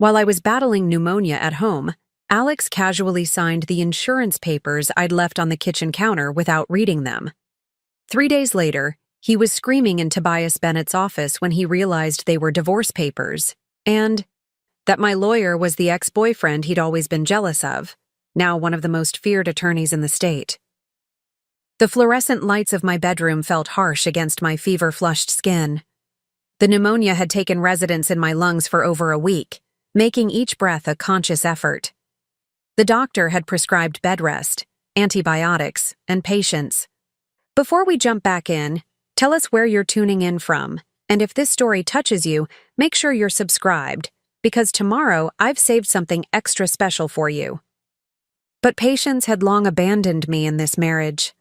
While I was battling pneumonia at home, Alex casually signed the insurance papers I'd left on the kitchen counter without reading them. 3 days later, he was screaming in Tobias Bennett's office when he realized they were divorce papers, and that my lawyer was the ex-boyfriend he'd always been jealous of, now one of the most feared attorneys in the state. The fluorescent lights of my bedroom felt harsh against my fever-flushed skin. The pneumonia had taken residence in my lungs for over a week, making each breath a conscious effort. The doctor had prescribed bed rest, antibiotics, and patience. Before we jump back in, tell us where you're tuning in from, and if this story touches you, make sure you're subscribed, because tomorrow I've saved something extra special for you. But patience had long abandoned me in this marriage.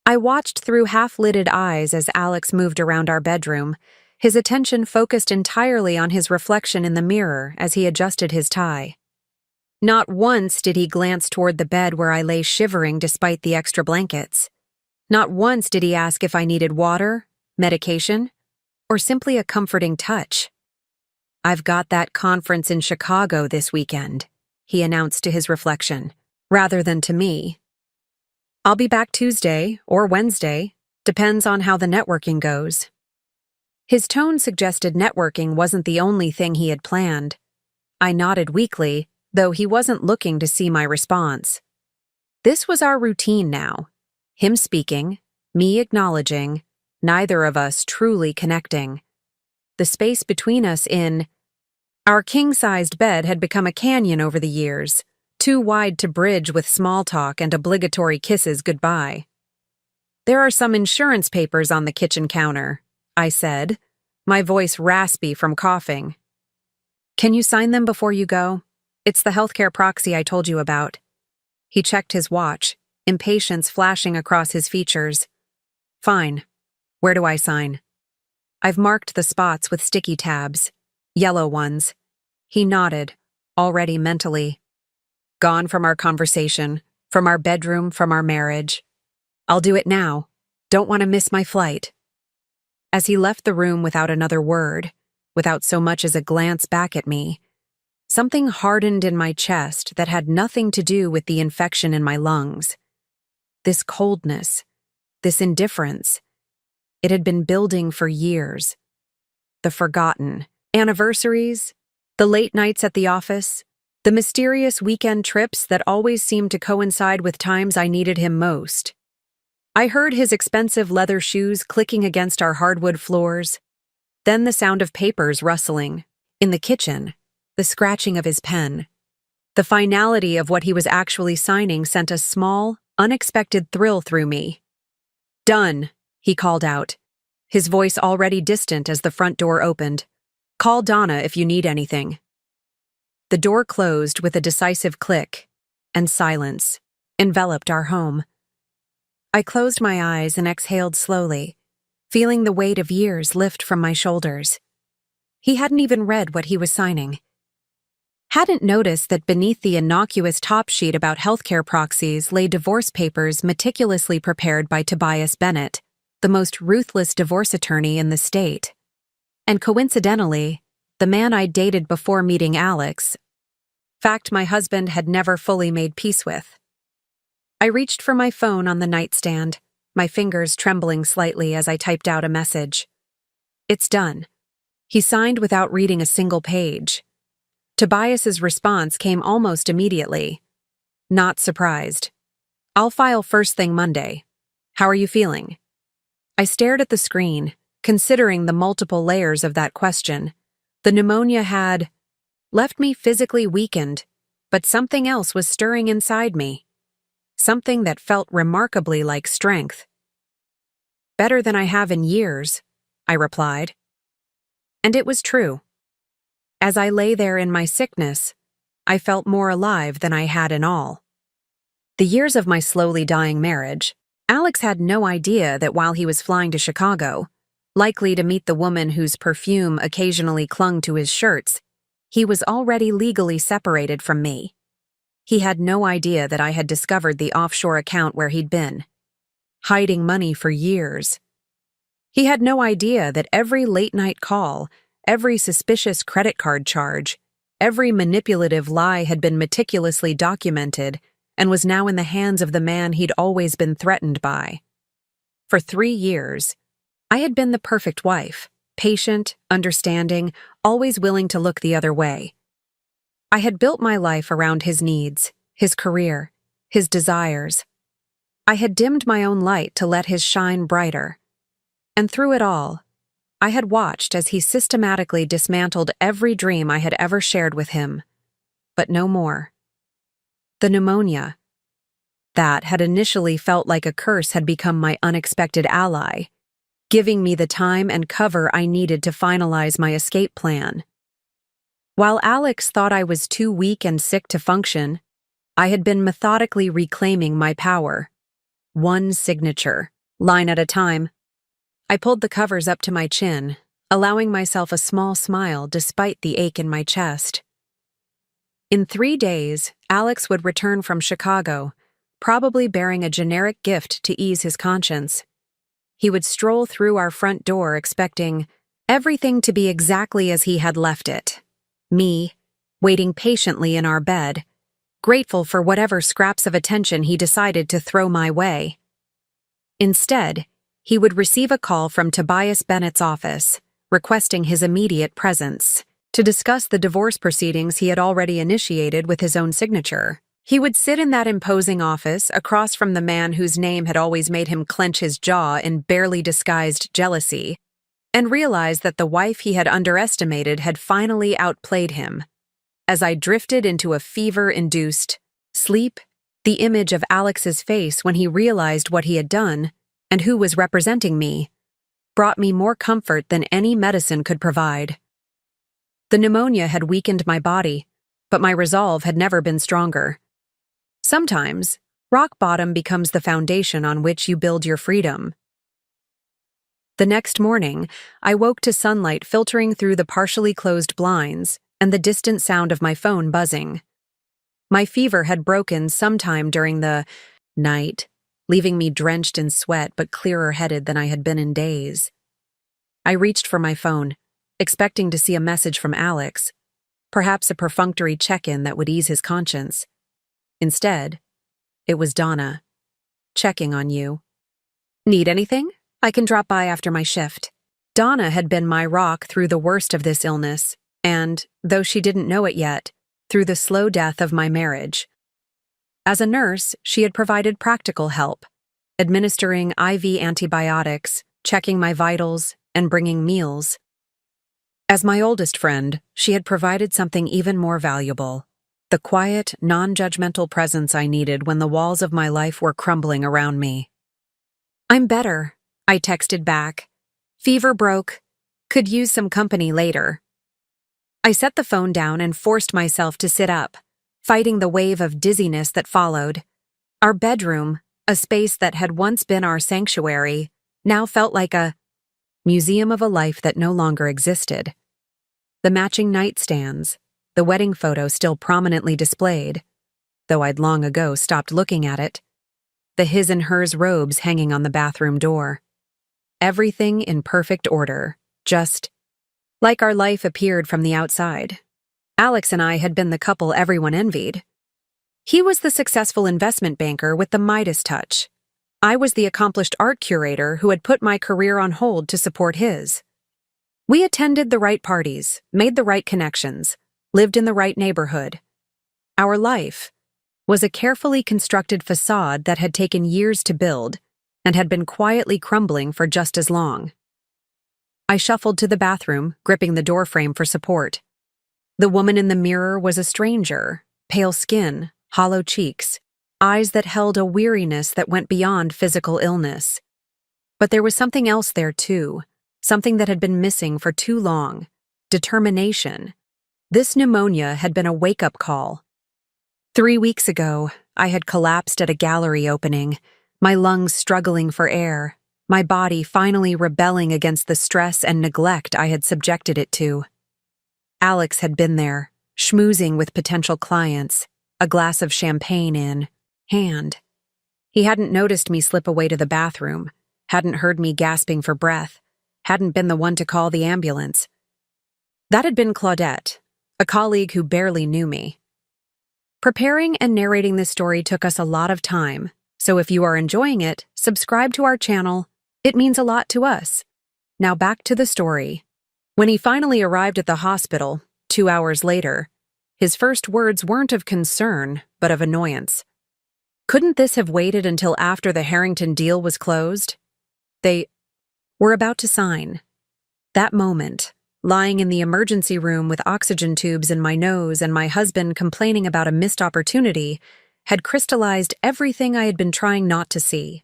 I watched through half-lidded eyes as Alex moved around our bedroom, his attention focused entirely on his reflection in the mirror as he adjusted his tie. Not once did he glance toward the bed where I lay shivering despite the extra blankets. Not once did he ask if I needed water, medication, or simply a comforting touch. "I've got that conference in Chicago this weekend," he announced to his reflection, rather than to me. "I'll be back Tuesday or Wednesday, depends on how the networking goes." His tone suggested networking wasn't the only thing he had planned. I nodded weakly, though he wasn't looking to see my response. This was our routine now. Him speaking, me acknowledging, neither of us truly connecting. The space between us in our king-sized bed had become a canyon over the years, too wide to bridge with small talk and obligatory kisses goodbye. "There are some insurance papers on the kitchen counter," I said, my voice raspy from coughing. "Can you sign them before you go? It's the healthcare proxy I told you about." He checked his watch, impatience flashing across his features. "Fine. Where do I sign?" "I've marked the spots with sticky tabs. Yellow ones." He nodded, already mentally. "Gone from our conversation, from our bedroom, from our marriage. I'll do it now. Don't want to miss my flight." As he left the room without another word, without so much as a glance back at me, something hardened in my chest that had nothing to do with the infection in my lungs. This coldness, this indifference, it had been building for years. The forgotten anniversaries, the late nights at the office, the mysterious weekend trips that always seemed to coincide with times I needed him most. I heard his expensive leather shoes clicking against our hardwood floors, then the sound of papers rustling. In the kitchen, the scratching of his pen. The finality of what he was actually signing sent a small, unexpected thrill through me. "Done," he called out, his voice already distant as the front door opened. "Call Donna if you need anything." The door closed with a decisive click, and silence enveloped our home. I closed my eyes and exhaled slowly, feeling the weight of years lift from my shoulders. He hadn't even read what he was signing. Hadn't noticed that beneath the innocuous top sheet about healthcare proxies lay divorce papers meticulously prepared by Tobias Bennett, the most ruthless divorce attorney in the state. And coincidentally, the man I'd dated before meeting Alex, fact my husband had never fully made peace with. I reached for my phone on the nightstand, my fingers trembling slightly as I typed out a message. "It's done." He signed without reading a single page. Tobias's response came almost immediately. "Not surprised. I'll file first thing Monday. How are you feeling?" I stared at the screen, considering the multiple layers of that question. The pneumonia had left me physically weakened, but something else was stirring inside me. Something that felt remarkably like strength. "Better than I have in years," I replied. And it was true. As I lay there in my sickness, I felt more alive than I had in all. The years of my slowly dying marriage, Alex had no idea that while he was flying to Chicago, likely to meet the woman whose perfume occasionally clung to his shirts, he was already legally separated from me. He had no idea that I had discovered the offshore account where he'd been, hiding money for years. He had no idea that every late-night call, every suspicious credit card charge, Every manipulative lie had been meticulously documented and was now in the hands of the man he'd always been threatened by. For 3 years, I had been the perfect wife, patient, understanding, always willing to look the other way. I had built my life around his needs, his career, his desires. I had dimmed my own light to let his shine brighter. And through it all, I had watched as he systematically dismantled every dream I had ever shared with him. But no more. The pneumonia. That had initially felt like a curse had become my unexpected ally, giving me the time and cover I needed to finalize my escape plan. While Alex thought I was too weak and sick to function, I had been methodically reclaiming my power. One signature, line at a time. I pulled the covers up to my chin, allowing myself a small smile despite the ache in my chest. In 3 days, Alex would return from Chicago, probably bearing a generic gift to ease his conscience. He would stroll through our front door expecting everything to be exactly as he had left it. Me, waiting patiently in our bed, grateful for whatever scraps of attention he decided to throw my way. Instead, he would receive a call from Tobias Bennett's office, requesting his immediate presence to discuss the divorce proceedings he had already initiated with his own signature. He would sit in that imposing office across from the man whose name had always made him clench his jaw in barely disguised jealousy, and realize that the wife he had underestimated had finally outplayed him. As I drifted into a fever-induced sleep, the image of Alex's face when he realized what he had done and who was representing me brought me more comfort than any medicine could provide. The pneumonia had weakened my body, but my resolve had never been stronger. Sometimes, rock bottom becomes the foundation on which you build your freedom. The next morning, I woke to sunlight filtering through the partially closed blinds and the distant sound of my phone buzzing. My fever had broken sometime during the night, leaving me drenched in sweat but clearer-headed than I had been in days. I reached for my phone, expecting to see a message from Alex, perhaps a perfunctory check-in that would ease his conscience. Instead, it was Donna. Checking on you. Need anything? I can drop by after my shift. Donna had been my rock through the worst of this illness, and, though she didn't know it yet, through the slow death of my marriage. As a nurse, she had provided practical help, administering IV antibiotics, checking my vitals, and bringing meals. As my oldest friend, she had provided something even more valuable, the quiet, non-judgmental presence I needed when the walls of my life were crumbling around me. I'm better, I texted back. Fever broke. Could use some company later. I set the phone down and forced myself to sit up, fighting the wave of dizziness that followed. Our bedroom, a space that had once been our sanctuary, now felt like a museum of a life that no longer existed. The matching nightstands, the wedding photo still prominently displayed, though I'd long ago stopped looking at it, the his and hers robes hanging on the bathroom door. Everything in perfect order, just like our life appeared from the outside. Alex and I had been the couple everyone envied. He was the successful investment banker with the Midas touch. I was the accomplished art curator who had put my career on hold to support his. We attended the right parties, made the right connections, lived in the right neighborhood. Our life was a carefully constructed facade that had taken years to build and had been quietly crumbling for just as long. I shuffled to the bathroom, gripping the doorframe for support. The woman in the mirror was a stranger, pale skin, hollow cheeks, eyes that held a weariness that went beyond physical illness. But there was something else there too, something that had been missing for too long: determination. This pneumonia had been a wake-up call. 3 weeks ago, I had collapsed at a gallery opening, my lungs struggling for air, my body finally rebelling against the stress and neglect I had subjected it to. Alex had been there, schmoozing with potential clients, a glass of champagne in hand. He hadn't noticed me slip away to the bathroom, hadn't heard me gasping for breath, hadn't been the one to call the ambulance. That had been Claudette, a colleague who barely knew me. Preparing and narrating this story took us a lot of time, so if you are enjoying it, subscribe to our channel. It means a lot to us. Now back to the story. When he finally arrived at the hospital, 2 hours later, his first words weren't of concern, but of annoyance. Couldn't this have waited until after the Harrington deal was closed? They were about to sign. That moment, lying in the emergency room with oxygen tubes in my nose and my husband complaining about a missed opportunity, had crystallized everything I had been trying not to see.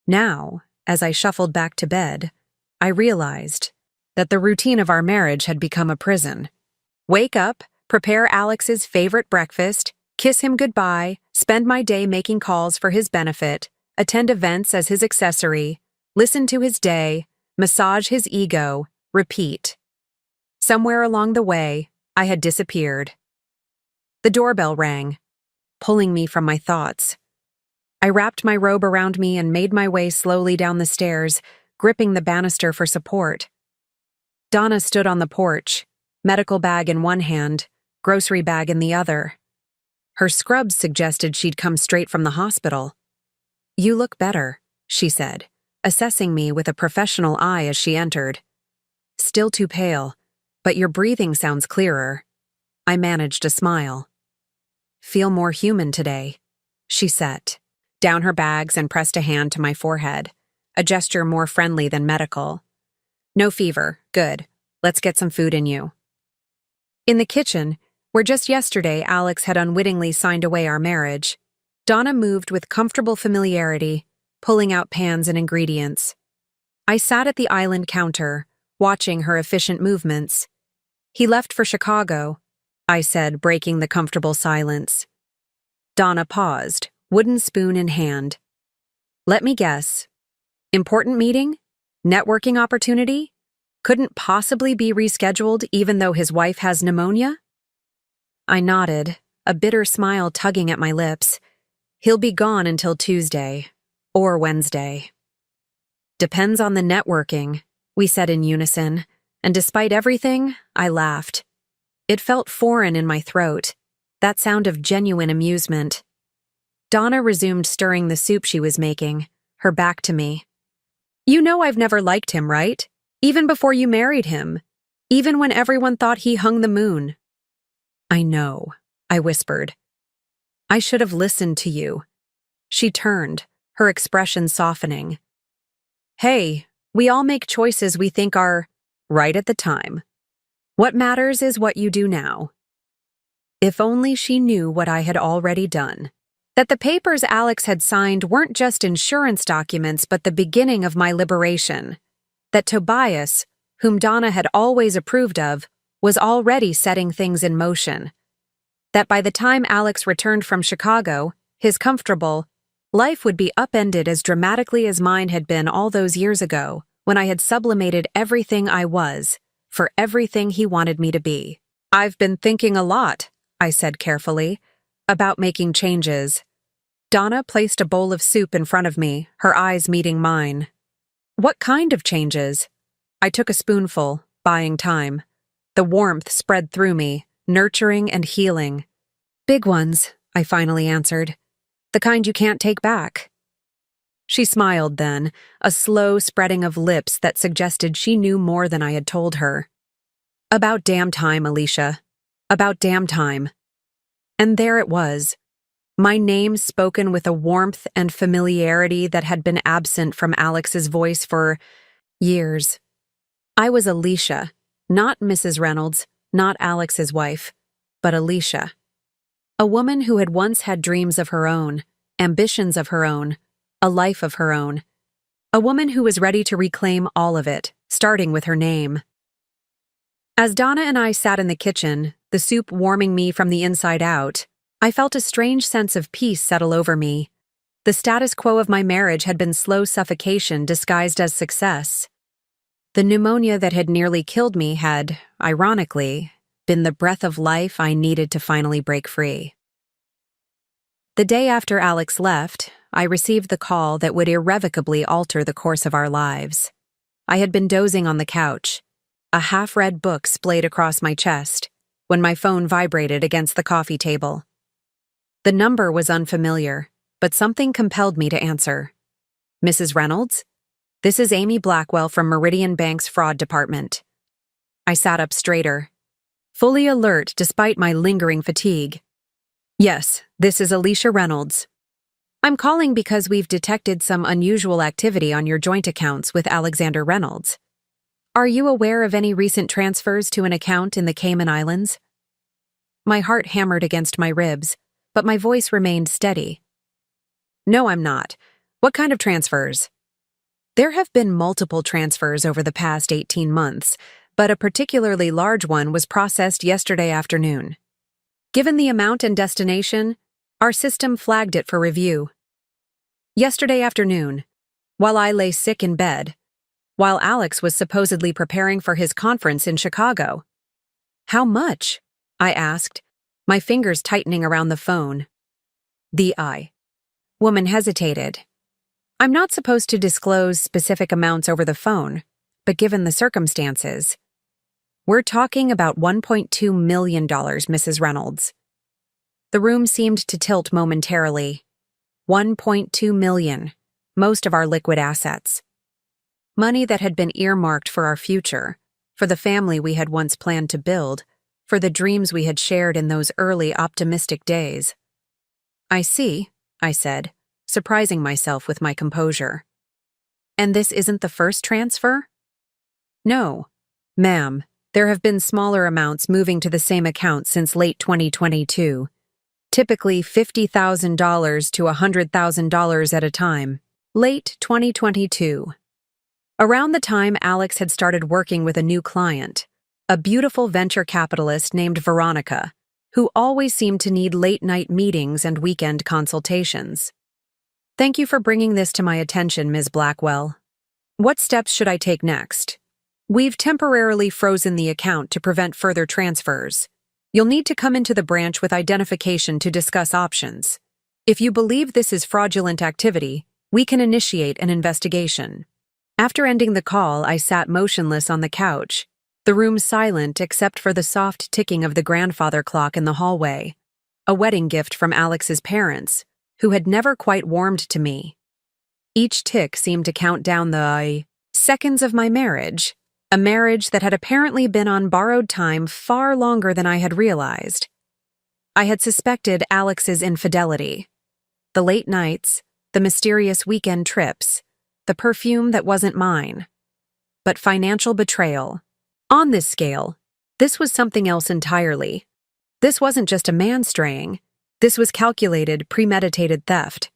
Now, as I shuffled back to bed, I realized that the routine of our marriage had become a prison. Wake up, prepare Alex's favorite breakfast, kiss him goodbye, spend my day making calls for his benefit, attend events as his accessory, listen to his day, massage his ego, repeat. Somewhere along the way, I had disappeared. The doorbell rang, pulling me from my thoughts. I wrapped my robe around me and made my way slowly down the stairs, gripping the banister for support. Donna stood on the porch, medical bag in one hand, grocery bag in the other. Her scrubs suggested she'd come straight from the hospital. "You look better," she said, assessing me with a professional eye as she entered. "Still too pale, but your breathing sounds clearer." I managed a smile. "Feel more human today," she set down her bags and pressed a hand to my forehead, a gesture more friendly than medical. "No fever, good. Let's get some food in you." In the kitchen, where just yesterday Alex had unwittingly signed away our marriage, Donna moved with comfortable familiarity, pulling out pans and ingredients. I sat at the island counter, watching her efficient movements. "He left for Chicago," I said, breaking the comfortable silence. Donna paused, wooden spoon in hand. "Let me guess. Important meeting? Networking opportunity? Couldn't possibly be rescheduled even though his wife has pneumonia?" I nodded, a bitter smile tugging at my lips. "He'll be gone until Tuesday. Or Wednesday." "Depends on the networking," we said in unison, and despite everything, I laughed. It felt foreign in my throat, that sound of genuine amusement. Donna resumed stirring the soup she was making, her back to me. "You know I've never liked him, right? Even before you married him. Even when everyone thought he hung the moon." "I know," I whispered. "I should have listened to you." She turned, her expression softening. "Hey, we all make choices we think are right at the time. What matters is what you do now." If only she knew what I had already done. That the papers Alex had signed weren't just insurance documents but the beginning of my liberation. That Tobias, whom Donna had always approved of, was already setting things in motion. That by the time Alex returned from Chicago, his comfortable life would be upended as dramatically as mine had been all those years ago, when I had sublimated everything I was for everything he wanted me to be. "I've been thinking a lot," I said carefully, "about making changes." Donna placed a bowl of soup in front of me, her eyes meeting mine. "What kind of changes?" I took a spoonful, buying time. The warmth spread through me, nurturing and healing. "Big ones," I finally answered. "The kind you can't take back." She smiled then, a slow spreading of lips that suggested she knew more than I had told her. "About damn time, Alicia. About damn time." And there it was. My name spoken with a warmth and familiarity that had been absent from Alex's voice for years. I was Alicia, not Mrs. Reynolds, not Alex's wife, but Alicia. A woman who had once had dreams of her own, ambitions of her own, a life of her own. A woman who was ready to reclaim all of it, starting with her name. As Donna and I sat in the kitchen, the soup warming me from the inside out, I felt a strange sense of peace settle over me. The status quo of my marriage had been slow suffocation disguised as success. The pneumonia that had nearly killed me had, ironically, been the breath of life I needed to finally break free. The day after Alex left, I received the call that would irrevocably alter the course of our lives. I had been dozing on the couch, a half-read book splayed across my chest, when my phone vibrated against the coffee table. The number was unfamiliar, but something compelled me to answer. Mrs. Reynolds? This is Amy Blackwell from Meridian Bank's fraud department. I sat up straighter, fully alert despite my lingering fatigue. Yes, this is Alicia Reynolds. I'm calling because we've detected some unusual activity on your joint accounts with Alexander Reynolds. Are you aware of any recent transfers to an account in the Cayman Islands? My heart hammered against my ribs, but my voice remained steady. No, I'm not. What kind of transfers? There have been multiple transfers over the past 18 months, but a particularly large one was processed yesterday afternoon. Given the amount and destination, our system flagged it for review. Yesterday afternoon, while I lay sick in bed, while Alex was supposedly preparing for his conference in Chicago. How much? I asked, my fingers tightening around the phone. The woman hesitated. I'm not supposed to disclose specific amounts over the phone, but given the circumstances, we're talking about $1.2 million, Mrs. Reynolds. The room seemed to tilt momentarily. $1.2 million, most of our liquid assets. Money that had been earmarked for our future, for the family we had once planned to build, for the dreams we had shared in those early optimistic days. I see, I said, surprising myself with my composure. And this isn't the first transfer? No, ma'am. There have been smaller amounts moving to the same account since late 2022, typically $50,000 to $100,000 at a time. Late 2022. Around the time Alex had started working with a new client, a beautiful venture capitalist named Veronica, who always seemed to need late-night meetings and weekend consultations. Thank you for bringing this to my attention, Ms. Blackwell. What steps should I take next? We've temporarily frozen the account to prevent further transfers. You'll need to come into the branch with identification to discuss options. If you believe this is fraudulent activity, we can initiate an investigation. After ending the call, I sat motionless on the couch, the room silent except for the soft ticking of the grandfather clock in the hallway, a wedding gift from Alex's parents, who had never quite warmed to me. Each tick seemed to count down the seconds of my marriage, a marriage that had apparently been on borrowed time far longer than I had realized. I had suspected Alex's infidelity. The late nights, the mysterious weekend trips, the perfume that wasn't mine. But financial betrayal. On this scale, this was something else entirely. This wasn't just a man straying. This was calculated, premeditated theft.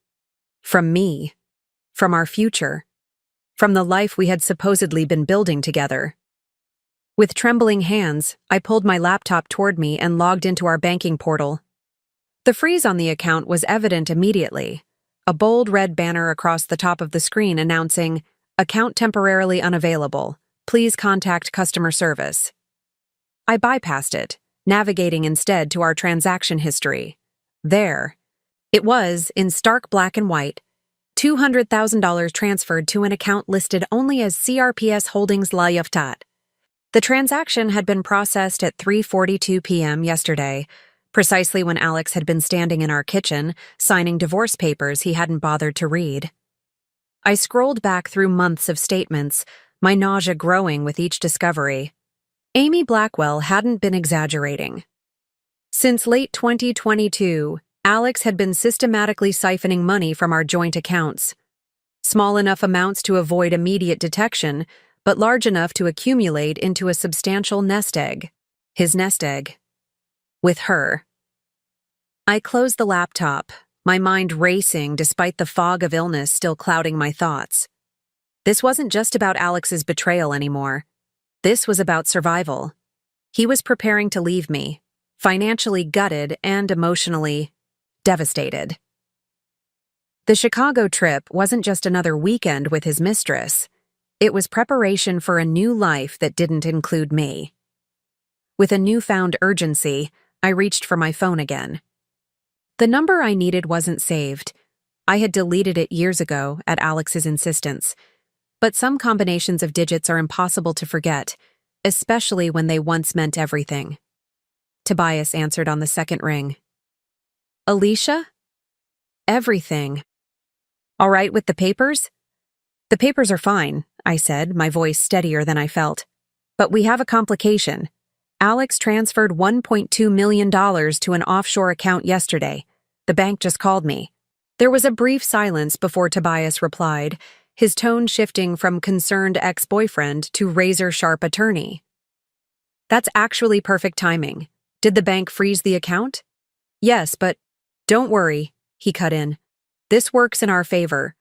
From me. From our future. From the life we had supposedly been building together. With trembling hands, I pulled my laptop toward me and logged into our banking portal. The freeze on the account was evident immediately, a bold red banner across the top of the screen announcing, "Account temporarily unavailable. Please contact customer service." I bypassed it, navigating instead to our transaction history. There. It was, in stark black and white, $200,000 transferred to an account listed only as CRPS Holdings La Yaftat. The transaction had been processed at 3:42 p.m. yesterday, precisely when Alex had been standing in our kitchen, signing divorce papers he hadn't bothered to read. I scrolled back through months of statements, my nausea growing with each discovery. Amy Blackwell hadn't been exaggerating. Since late 2022, Alex had been systematically siphoning money from our joint accounts. Small enough amounts to avoid immediate detection, but large enough to accumulate into a substantial nest egg. His nest egg. With her. I closed the laptop, my mind racing despite the fog of illness still clouding my thoughts. This wasn't just about Alex's betrayal anymore. This was about survival. He was preparing to leave me, financially gutted and emotionally devastated. The Chicago trip wasn't just another weekend with his mistress. It was preparation for a new life that didn't include me. With a newfound urgency, I reached for my phone again. The number I needed wasn't saved. I had deleted it years ago at Alex's insistence. But some combinations of digits are impossible to forget, especially when they once meant everything. Tobias answered on the second ring. Alicia? Everything. All right with the papers? The papers are fine, I said, my voice steadier than I felt. But we have a complication. Alex transferred $1.2 million to an offshore account yesterday. The bank just called me. There was a brief silence before Tobias replied, his tone shifting from concerned ex-boyfriend to razor-sharp attorney. That's actually perfect timing. Did the bank freeze the account? Yes, but don't worry, he cut in. This works in our favor.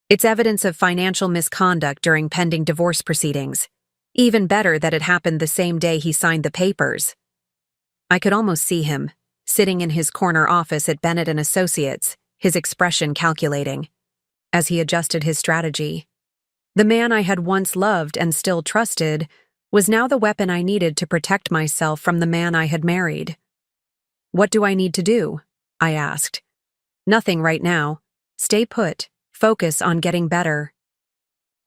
It's evidence of financial misconduct during pending divorce proceedings. Even better that it happened the same day he signed the papers. I could almost see him, sitting in his corner office at Bennett & Associates, his expression calculating, as he adjusted his strategy. The man I had once loved and still trusted was now the weapon I needed to protect myself from the man I had married. What do I need to do? I asked. Nothing right now. Stay put. Focus on getting better.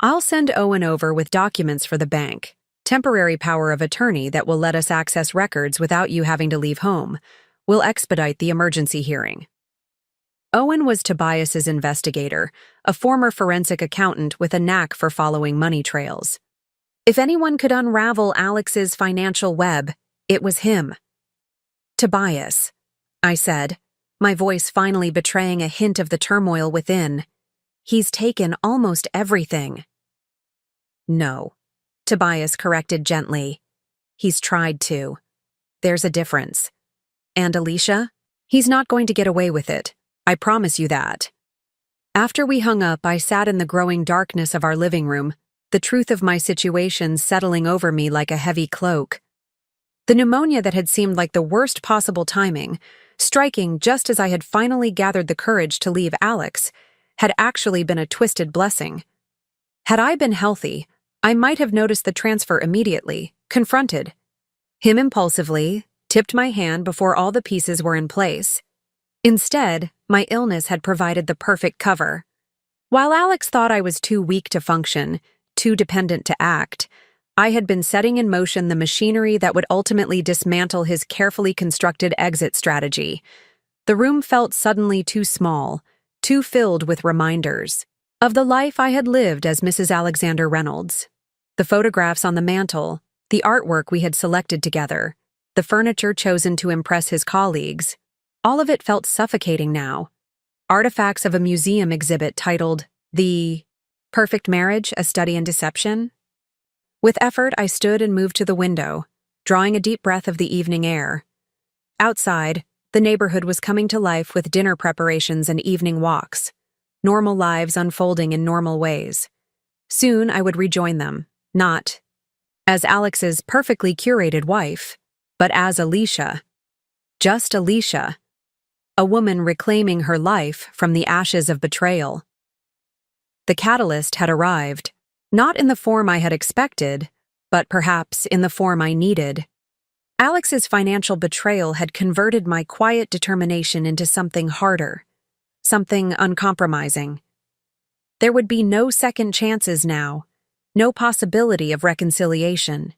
I'll send Owen over with documents for the bank, temporary power of attorney that will let us access records without you having to leave home. We'll expedite the emergency hearing. Owen was Tobias's investigator, a former forensic accountant with a knack for following money trails. If anyone could unravel Alex's financial web, it was him. Tobias, I said, my voice finally betraying a hint of the turmoil within. He's taken almost everything. No, Tobias corrected gently. He's tried to. There's a difference. And Alicia? He's not going to get away with it. I promise you that. After we hung up, I sat in the growing darkness of our living room, the truth of my situation settling over me like a heavy cloak. The pneumonia that had seemed like the worst possible timing, striking just as I had finally gathered the courage to leave Alex, had actually been a twisted blessing. Had I been healthy, I might have noticed the transfer immediately, confronted him impulsively, tipped my hand before all the pieces were in place. Instead, my illness had provided the perfect cover. While Alex thought I was too weak to function, too dependent to act, I had been setting in motion the machinery that would ultimately dismantle his carefully constructed exit strategy. The room felt suddenly too small, too filled with reminders of the life I had lived as Mrs. Alexander Reynolds. The photographs on the mantel, the artwork we had selected together, the furniture chosen to impress his colleagues, all of it felt suffocating now. Artifacts of a museum exhibit titled, The Perfect Marriage, A Study in Deception. With effort, I stood and moved to the window, drawing a deep breath of the evening air. Outside, the neighborhood was coming to life with dinner preparations and evening walks, normal lives unfolding in normal ways. Soon I would rejoin them, not as Alex's perfectly curated wife, but as Alicia. Just Alicia. A woman reclaiming her life from the ashes of betrayal. The catalyst had arrived, not in the form I had expected, but perhaps in the form I needed. Alex's financial betrayal had converted my quiet determination into something harder, something uncompromising. There would be no second chances now, no possibility of reconciliation.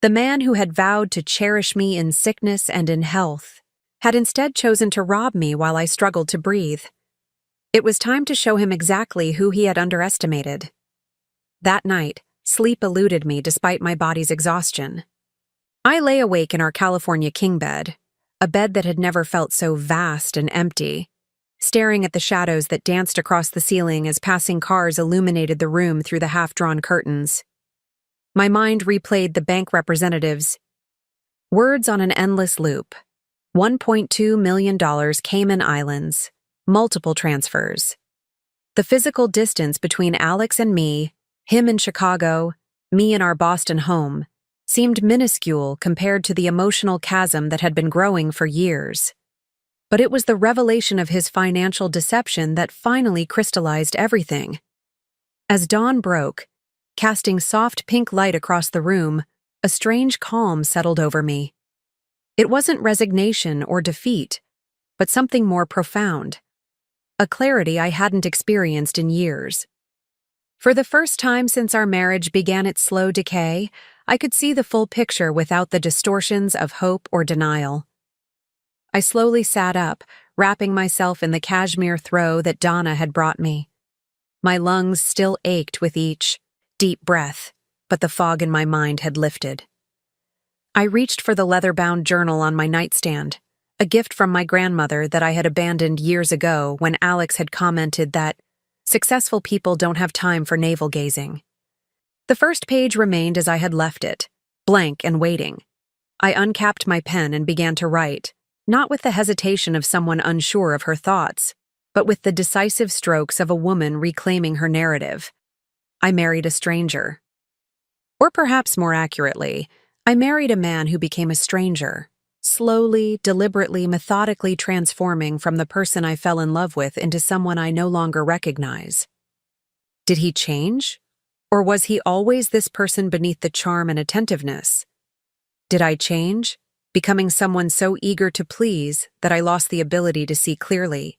The man who had vowed to cherish me in sickness and in health had instead chosen to rob me while I struggled to breathe. It was time to show him exactly who he had underestimated. That night, sleep eluded me despite my body's exhaustion. I lay awake in our California king bed, a bed that had never felt so vast and empty, staring at the shadows that danced across the ceiling as passing cars illuminated the room through the half-drawn curtains. My mind replayed the bank representatives' words on an endless loop. $1.2 million Cayman Islands, multiple transfers. The physical distance between Alex and me, him in Chicago, me in our Boston home, seemed minuscule compared to the emotional chasm that had been growing for years. But it was the revelation of his financial deception that finally crystallized everything. As dawn broke, casting soft pink light across the room, a strange calm settled over me. It wasn't resignation or defeat, but something more profound. A clarity I hadn't experienced in years. For the first time since our marriage began its slow decay, I could see the full picture without the distortions of hope or denial. I slowly sat up, wrapping myself in the cashmere throw that Donna had brought me. My lungs still ached with each deep breath, but the fog in my mind had lifted. I reached for the leather-bound journal on my nightstand, a gift from my grandmother that I had abandoned years ago when Alex had commented that successful people don't have time for navel-gazing. The first page remained as I had left it, blank and waiting. I uncapped my pen and began to write, not with the hesitation of someone unsure of her thoughts, but with the decisive strokes of a woman reclaiming her narrative. I married a stranger. Or perhaps more accurately, I married a man who became a stranger, slowly, deliberately, methodically transforming from the person I fell in love with into someone I no longer recognize. Did he change? Or was he always this person beneath the charm and attentiveness? Did I change, becoming someone so eager to please that I lost the ability to see clearly?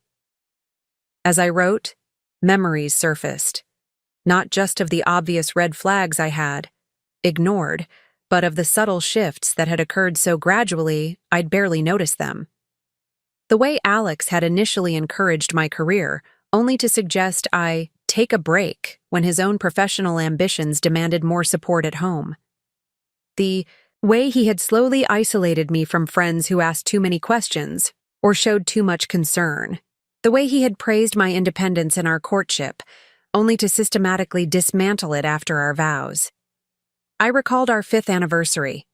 As I wrote, memories surfaced, not just of the obvious red flags I had ignored, but of the subtle shifts that had occurred so gradually I'd barely noticed them. The way Alex had initially encouraged my career, only to suggest I take a break when his own professional ambitions demanded more support at home. The way he had slowly isolated me from friends who asked too many questions or showed too much concern. The way he had praised my independence in our courtship, only to systematically dismantle it after our vows. I recalled our 5th anniversary.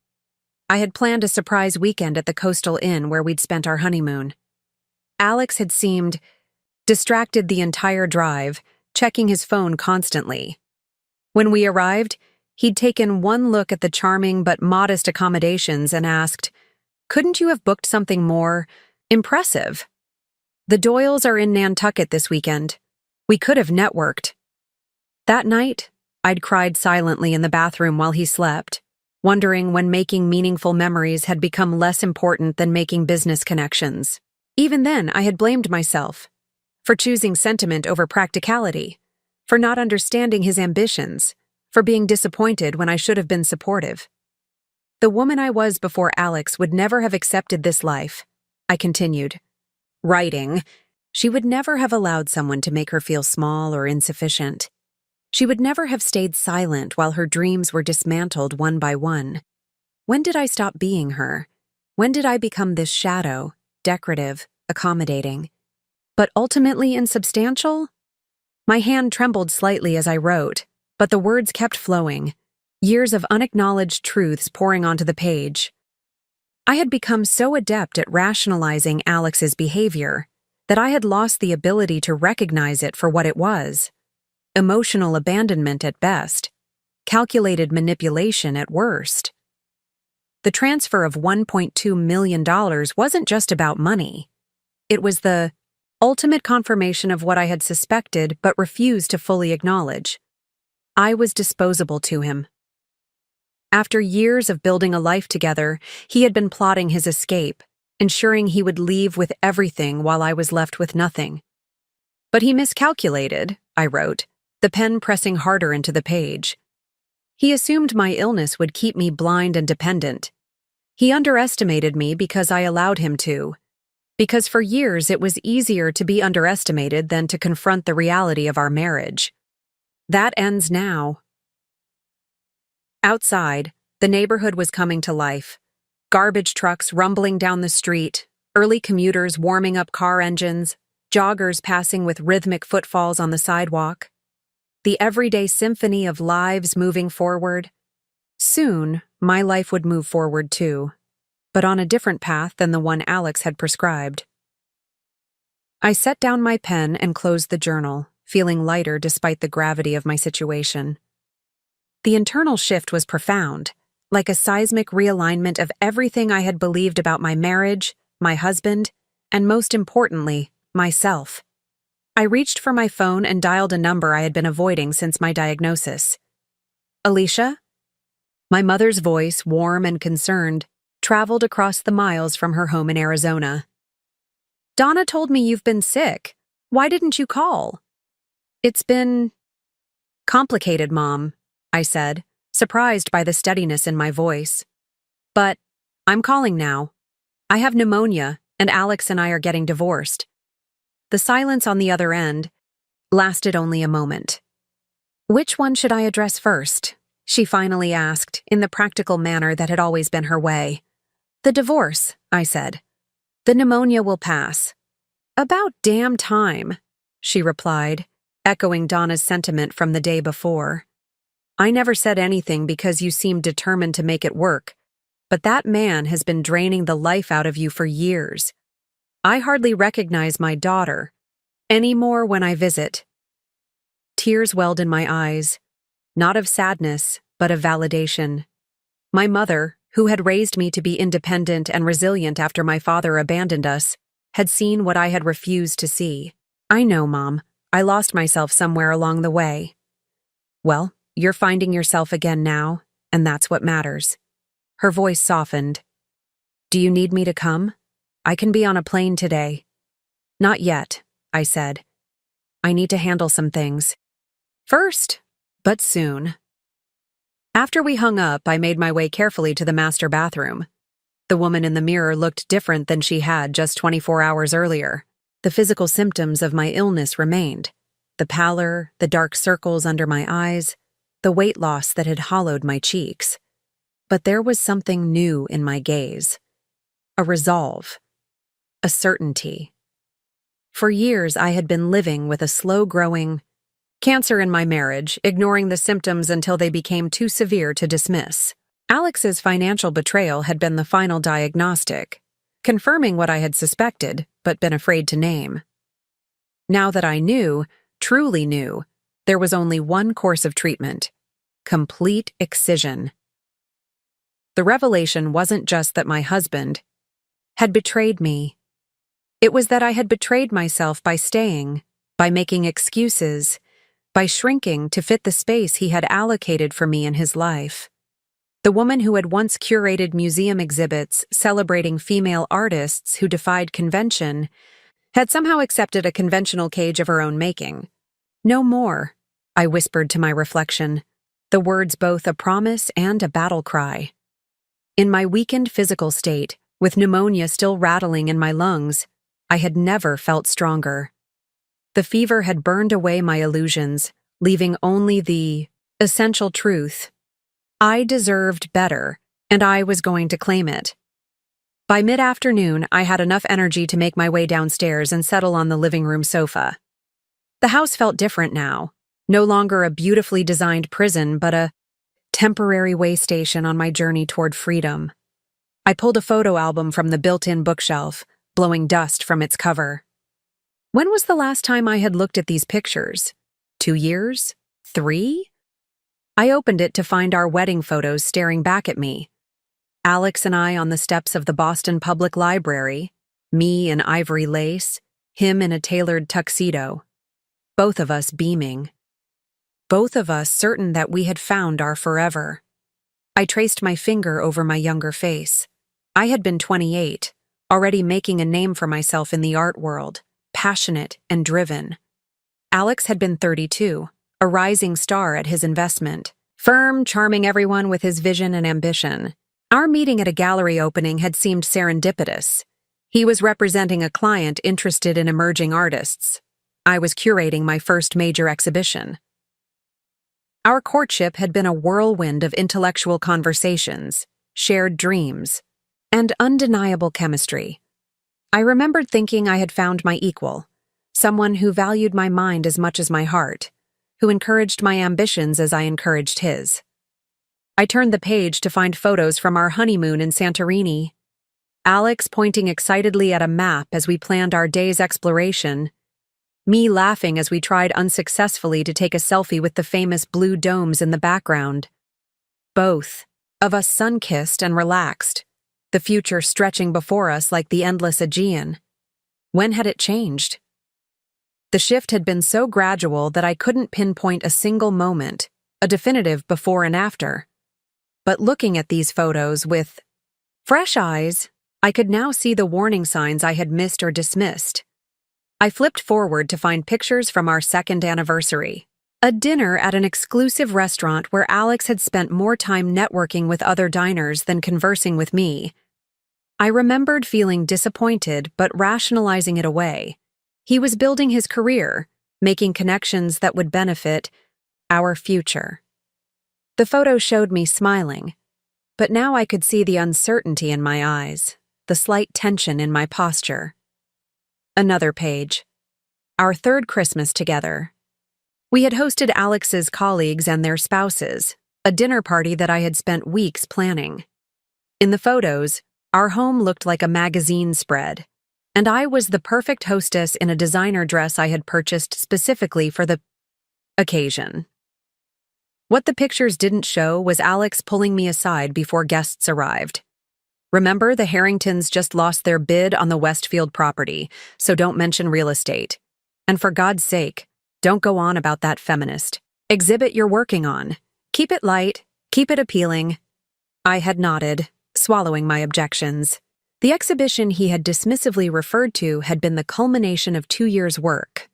I had planned a surprise weekend at the Coastal Inn where we'd spent our honeymoon. Alex had seemed distracted the entire drive, checking his phone constantly. When we arrived, he'd taken one look at the charming but modest accommodations and asked, "Couldn't you have booked something more impressive? The Doyles are in Nantucket this weekend. We could have networked." That night, I'd cried silently in the bathroom while he slept, wondering when making meaningful memories had become less important than making business connections. Even then, I had blamed myself for choosing sentiment over practicality, for not understanding his ambitions, for being disappointed when I should have been supportive. The woman I was before Alex would never have accepted this life, I continued. Writing, she would never have allowed someone to make her feel small or insufficient. She would never have stayed silent while her dreams were dismantled one by one. When did I stop being her? When did I become this shadow, decorative, accommodating, but ultimately insubstantial? My hand trembled slightly as I wrote, but the words kept flowing, years of unacknowledged truths pouring onto the page. I had become so adept at rationalizing Alex's behavior that I had lost the ability to recognize it for what it was. Emotional abandonment at best, calculated manipulation at worst. The transfer of $1.2 million wasn't just about money. It was the ultimate confirmation of what I had suspected but refused to fully acknowledge. I was disposable to him. After years of building a life together, he had been plotting his escape, ensuring he would leave with everything while I was left with nothing. But he miscalculated, I wrote, the pen pressing harder into the page. He assumed my illness would keep me blind and dependent. He underestimated me because I allowed him to. Because for years it was easier to be underestimated than to confront the reality of our marriage. That ends now. Outside, the neighborhood was coming to life. Garbage trucks rumbling down the street, early commuters warming up car engines, joggers passing with rhythmic footfalls on the sidewalk. The everyday symphony of lives moving forward. Soon, my life would move forward too, but on a different path than the one Alex had prescribed. I set down my pen and closed the journal, feeling lighter despite the gravity of my situation. The internal shift was profound, like a seismic realignment of everything I had believed about my marriage, my husband, and most importantly, myself. I reached for my phone and dialed a number I had been avoiding since my diagnosis. Alicia? My mother's voice, warm and concerned, traveled across the miles from her home in Arizona. Donna told me you've been sick. Why didn't you call? It's been complicated, Mom, I said, surprised by the steadiness in my voice. But I'm calling now. I have pneumonia, and Alex and I are getting divorced. The silence on the other end lasted only a moment. Which one should I address first? She finally asked, in the practical manner that had always been her way. The divorce, I said. The pneumonia will pass. About damn time, she replied, echoing Donna's sentiment from the day before. I never said anything because you seemed determined to make it work, but that man has been draining the life out of you for years. I hardly recognize my daughter anymore when I visit. Tears welled in my eyes, not of sadness, but of validation. My mother, who had raised me to be independent and resilient after my father abandoned us, had seen what I had refused to see. I know, Mom. I lost myself somewhere along the way. Well, you're finding yourself again now, and that's what matters. Her voice softened. Do you need me to come? I can be on a plane today. Not yet, I said. I need to handle some things. First, but soon. After we hung up, I made my way carefully to the master bathroom. The woman in the mirror looked different than she had just 24 hours earlier. The physical symptoms of my illness remained. The pallor, the dark circles under my eyes, the weight loss that had hollowed my cheeks. But there was something new in my gaze. A resolve. A certainty. For years, I had been living with a slow-growing cancer in my marriage, ignoring the symptoms until they became too severe to dismiss. Alex's financial betrayal had been the final diagnostic, confirming what I had suspected, but been afraid to name. Now that I knew, truly knew, there was only one course of treatment: complete excision. The revelation wasn't just that my husband had betrayed me. It was that I had betrayed myself by staying, by making excuses, by shrinking to fit the space he had allocated for me in his life. The woman who had once curated museum exhibits celebrating female artists who defied convention had somehow accepted a conventional cage of her own making. No more, I whispered to my reflection, the words both a promise and a battle cry. In my weakened physical state, with pneumonia still rattling in my lungs, I had never felt stronger. The fever had burned away my illusions, leaving only the essential truth. I deserved better, and I was going to claim it. By mid-afternoon, I had enough energy to make my way downstairs and settle on the living room sofa. The house felt different now, no longer a beautifully designed prison, but a temporary way station on my journey toward freedom. I pulled a photo album from the built-in bookshelf, blowing dust from its cover. When was the last time I had looked at these pictures? 2 years? 3? I opened it to find our wedding photos staring back at me. Alex and I on the steps of the Boston Public Library, me in ivory lace, him in a tailored tuxedo. Both of us beaming. Both of us certain that we had found our forever. I traced my finger over my younger face. I had been 28, already making a name for myself in the art world, passionate and driven. Alex had been 32, a rising star at his investment, firm, charming everyone with his vision and ambition. Our meeting at a gallery opening had seemed serendipitous. He was representing a client interested in emerging artists. I was curating my first major exhibition. Our courtship had been a whirlwind of intellectual conversations, shared dreams, and undeniable chemistry. I remembered thinking I had found my equal, someone who valued my mind as much as my heart, who encouraged my ambitions as I encouraged his. I turned the page to find photos from our honeymoon in Santorini. Alex pointing excitedly at a map as we planned our day's exploration, me laughing as we tried unsuccessfully to take a selfie with the famous blue domes in the background. Both of us sun-kissed and relaxed, the future stretching before us like the endless Aegean. When had it changed? The shift had been so gradual that I couldn't pinpoint a single moment, a definitive before and after. But looking at these photos with fresh eyes, I could now see the warning signs I had missed or dismissed. I flipped forward to find pictures from our second anniversary. A dinner at an exclusive restaurant where Alex had spent more time networking with other diners than conversing with me. I remembered feeling disappointed but rationalizing it away. He was building his career, making connections that would benefit our future. The photo showed me smiling, but now I could see the uncertainty in my eyes, the slight tension in my posture. Another page. Our third Christmas together. We had hosted Alex's colleagues and their spouses, a dinner party that I had spent weeks planning. In the photos, our home looked like a magazine spread, and I was the perfect hostess in a designer dress I had purchased specifically for the occasion. What the pictures didn't show was Alex pulling me aside before guests arrived. Remember, the Harringtons just lost their bid on the Westfield property, so don't mention real estate. And for God's sake, don't go on about that feminist exhibit you're working on. Keep it light, keep it appealing. I had nodded, swallowing my objections. The exhibition he had dismissively referred to had been the culmination of 2 years' work,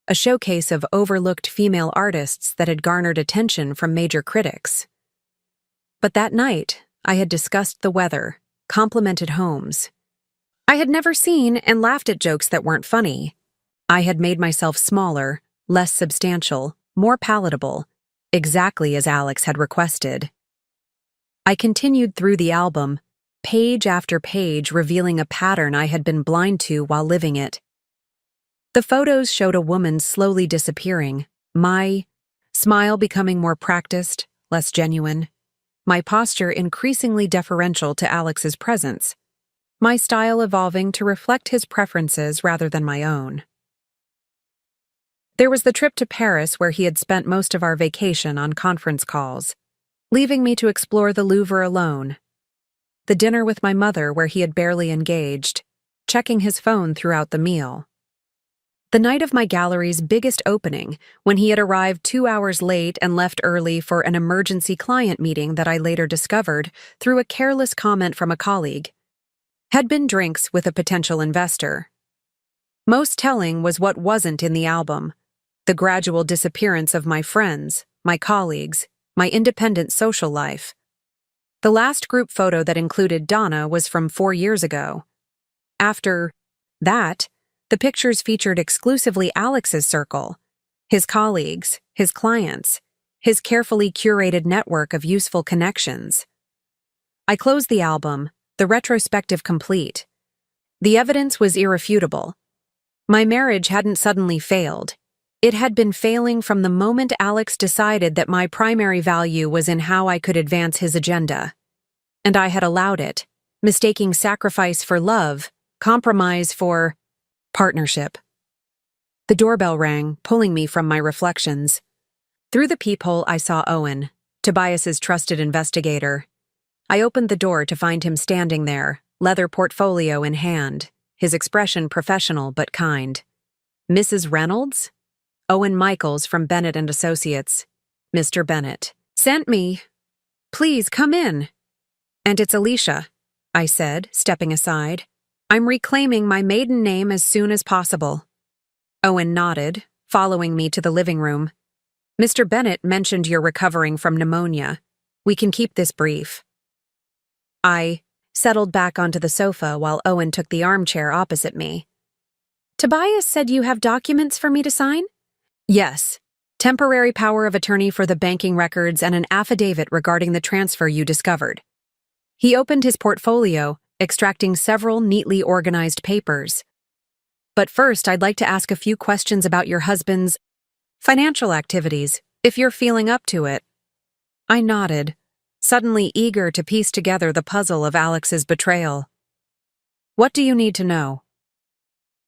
a showcase of overlooked female artists that had garnered attention from major critics. But that night, I had discussed the weather, complimented homes. I had never seen and laughed at jokes that weren't funny. I had made myself smaller, less substantial, more palatable, exactly as Alex had requested. I continued through the album, page after page revealing a pattern I had been blind to while living it. The photos showed a woman slowly disappearing, my smile becoming more practiced, less genuine, my posture increasingly deferential to Alex's presence, my style evolving to reflect his preferences rather than my own. There was the trip to Paris where he had spent most of our vacation on conference calls, leaving me to explore the Louvre alone. The dinner with my mother where he had barely engaged, checking his phone throughout the meal. The night of my gallery's biggest opening, when he had arrived 2 hours late and left early for an emergency client meeting that I later discovered, through a careless comment from a colleague, had been drinks with a potential investor. Most telling was what wasn't in the album: the gradual disappearance of my friends, my colleagues, my independent social life. The last group photo that included Donna was from 4 years ago. After that, the pictures featured exclusively Alex's circle, his colleagues, his clients, his carefully curated network of useful connections. I closed the album, the retrospective complete. The evidence was irrefutable. My marriage hadn't suddenly failed. It had been failing from the moment Alex decided that my primary value was in how I could advance his agenda. And I had allowed it, mistaking sacrifice for love, compromise for partnership. The doorbell rang, pulling me from my reflections. Through the peephole, I saw Owen, Tobias's trusted investigator. I opened the door to find him standing there, leather portfolio in hand, his expression professional but kind. Mrs. Reynolds? Owen Michaels from Bennett and Associates. Mr. Bennett. Sent me. Please come in. And it's Alicia, I said, stepping aside. I'm reclaiming my maiden name as soon as possible. Owen nodded, following me to the living room. Mr. Bennett mentioned you're recovering from pneumonia. We can keep this brief. I settled back onto the sofa while Owen took the armchair opposite me. Tobias said you have documents for me to sign? Yes. Temporary power of attorney for the banking records and an affidavit regarding the transfer you discovered. He opened his portfolio, extracting several neatly organized papers. But first, I'd like to ask a few questions about your husband's financial activities, if you're feeling up to it. I nodded, suddenly eager to piece together the puzzle of Alex's betrayal. What do you need to know?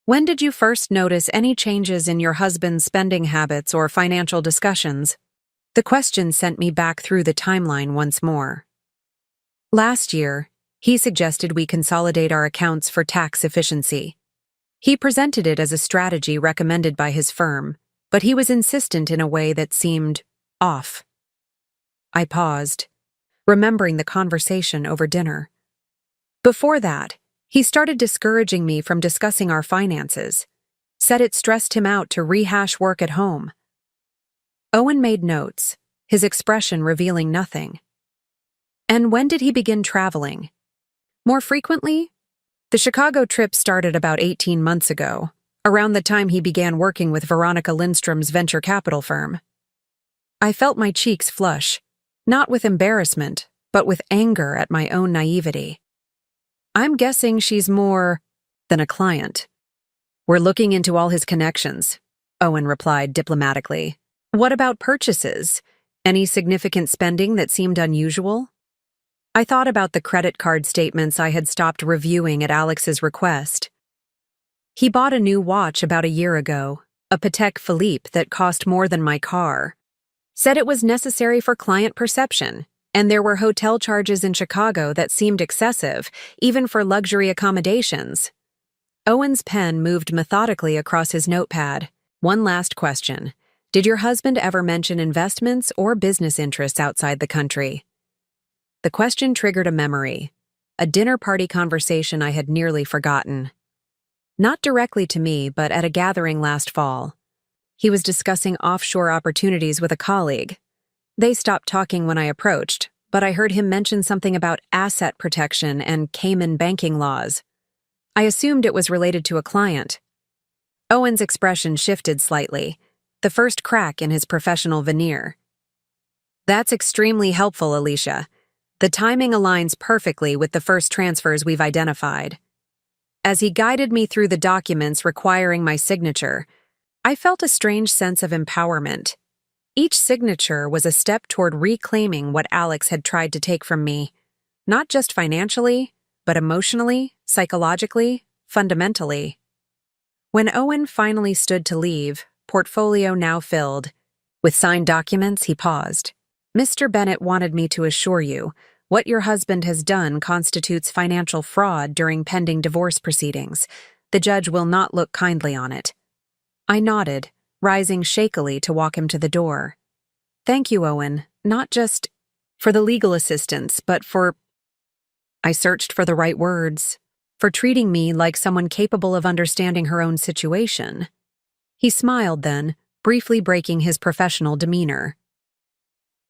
When did you first notice any changes in your husband's spending habits or financial discussions? The question sent me back through the timeline once more. Last year, he suggested we consolidate our accounts for tax efficiency. He presented it as a strategy recommended by his firm, but he was insistent in a way that seemed off. I paused, remembering the conversation over dinner. Before that, he started discouraging me from discussing our finances, said it stressed him out to rehash work at home. Owen made notes, his expression revealing nothing. And when did he begin traveling? More frequently? The Chicago trip started about 18 months ago, around the time he began working with Veronica Lindstrom's venture capital firm. I felt my cheeks flush, not with embarrassment, but with anger at my own naivety. I'm guessing she's more than a client. We're looking into all his connections, Owen replied diplomatically. What about purchases? Any significant spending that seemed unusual? I thought about the credit card statements I had stopped reviewing at Alex's request. He bought a new watch about a year ago, a Patek Philippe that cost more than my car. Said it was necessary for client perception, and there were hotel charges in Chicago that seemed excessive, even for luxury accommodations. Owen's pen moved methodically across his notepad. One last question. Did your husband ever mention investments or business interests outside the country? The question triggered a memory, a dinner party conversation I had nearly forgotten. Not directly to me, but at a gathering last fall. He was discussing offshore opportunities with a colleague. They stopped talking when I approached, but I heard him mention something about asset protection and Cayman banking laws. I assumed it was related to a client. Owen's expression shifted slightly, the first crack in his professional veneer. That's extremely helpful, Alicia. The timing aligns perfectly with the first transfers we've identified. As he guided me through the documents requiring my signature, I felt a strange sense of empowerment. Each signature was a step toward reclaiming what Alex had tried to take from me, not just financially, but emotionally, psychologically, fundamentally. When Owen finally stood to leave, portfolio now filled, with signed documents, he paused. Mr. Bennett wanted me to assure you, what your husband has done constitutes financial fraud during pending divorce proceedings. The judge will not look kindly on it. I nodded, rising shakily to walk him to the door. Thank you, Owen, not just for the legal assistance, but for... I searched for the right words, for treating me like someone capable of understanding her own situation. He smiled then, briefly breaking his professional demeanor.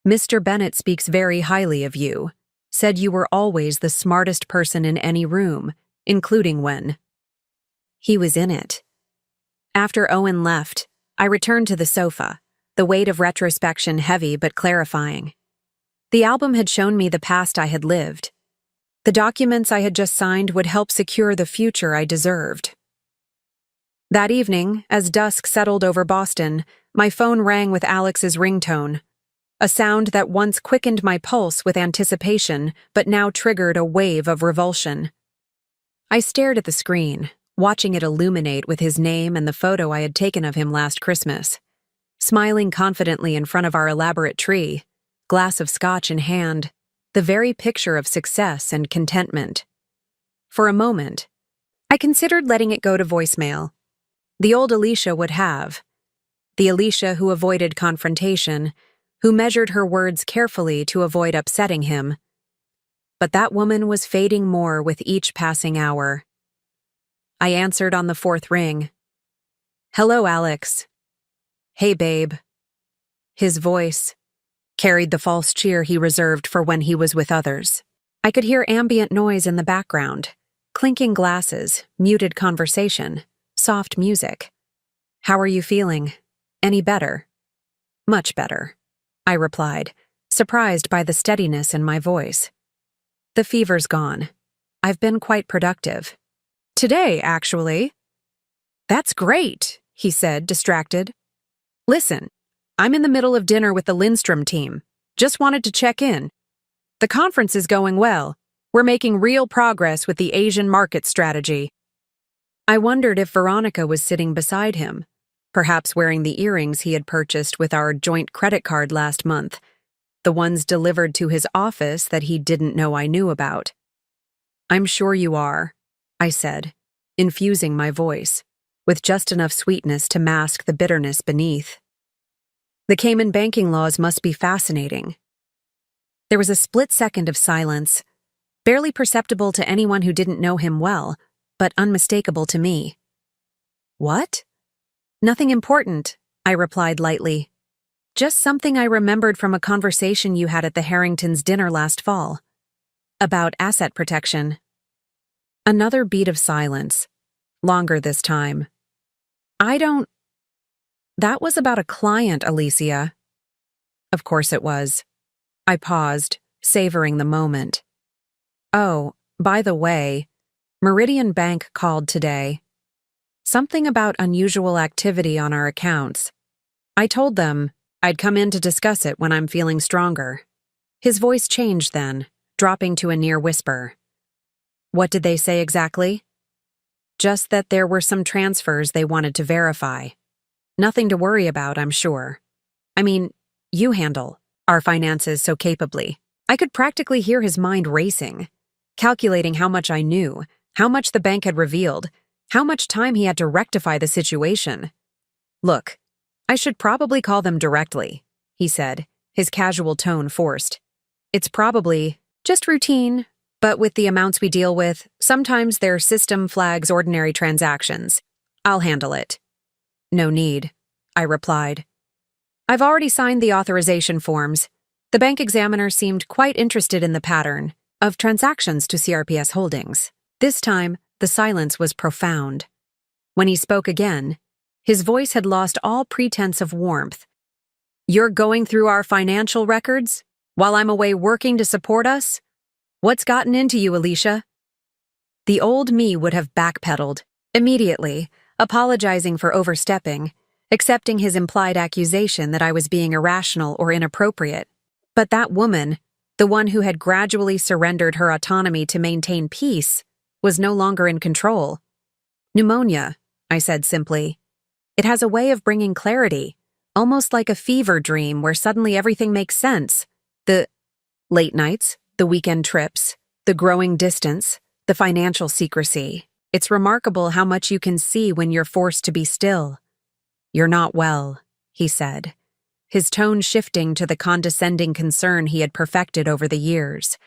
Mr. Bennett speaks very highly of you, said you were always the smartest person in any room, including when he was in it. After Owen left, I returned to the sofa, the weight of retrospection heavy but clarifying. The album had shown me the past I had lived. The documents I had just signed would help secure the future I deserved. That evening, as dusk settled over Boston, my phone rang with Alex's ringtone, a sound that once quickened my pulse with anticipation but now triggered a wave of revulsion. I stared at the screen, watching it illuminate with his name and the photo I had taken of him last Christmas. Smiling confidently in front of our elaborate tree, glass of scotch in hand, the very picture of success and contentment. For a moment, I considered letting it go to voicemail. The old Alicia would have. The Alicia who avoided confrontation, who measured her words carefully to avoid upsetting him. But that woman was fading more with each passing hour. I answered on the fourth ring. Hello, Alex. Hey, babe. His voice carried the false cheer he reserved for when he was with others. I could hear ambient noise in the background, clinking glasses, muted conversation, soft music. How are you feeling? Any better? Much better, I replied, surprised by the steadiness in my voice. The fever's gone. I've been quite productive. Today, actually. That's great, he said, distracted. Listen, I'm in the middle of dinner with the Lindstrom team. Just wanted to check in. The conference is going well. We're making real progress with the Asian market strategy. I wondered if Veronica was sitting beside him, perhaps wearing the earrings he had purchased with our joint credit card last month, the ones delivered to his office that he didn't know I knew about. I'm sure you are, I said, infusing my voice, with just enough sweetness to mask the bitterness beneath. The Cayman banking laws must be fascinating. There was a split second of silence, barely perceptible to anyone who didn't know him well, but unmistakable to me. What? Nothing important, I replied lightly. Just something I remembered from a conversation you had at the Harringtons' dinner last fall. About asset protection. Another beat of silence. Longer this time. That was about a client, Alicia. Of course it was. I paused, savoring the moment. Oh, by the way, Meridian Bank called today. Something about unusual activity on our accounts. I told them I'd come in to discuss it when I'm feeling stronger. His voice changed then, dropping to a near whisper. What did they say exactly? Just that there were some transfers they wanted to verify. Nothing to worry about, I'm sure. I mean, you handle our finances so capably. I could practically hear his mind racing, calculating how much I knew, how much the bank had revealed, how much time he had to rectify the situation. Look, I should probably call them directly, he said, his casual tone forced. It's probably just routine, but with the amounts we deal with, sometimes their system flags ordinary transactions. I'll handle it. No need, I replied. I've already signed the authorization forms. The bank examiner seemed quite interested in the pattern of transactions to CRPS Holdings. This time, the silence was profound. When he spoke again, his voice had lost all pretense of warmth. You're going through our financial records while I'm away working to support us? What's gotten into you, Alicia? The old me would have backpedaled immediately, apologizing for overstepping, accepting his implied accusation that I was being irrational or inappropriate. But that woman, the one who had gradually surrendered her autonomy to maintain peace, was no longer in control. Pneumonia, I said simply. It has a way of bringing clarity, almost like a fever dream where suddenly everything makes sense. The late nights, the weekend trips, the growing distance, the financial secrecy. It's remarkable how much you can see when you're forced to be still. You're not well, he said, his tone shifting to the condescending concern he had perfected over the years.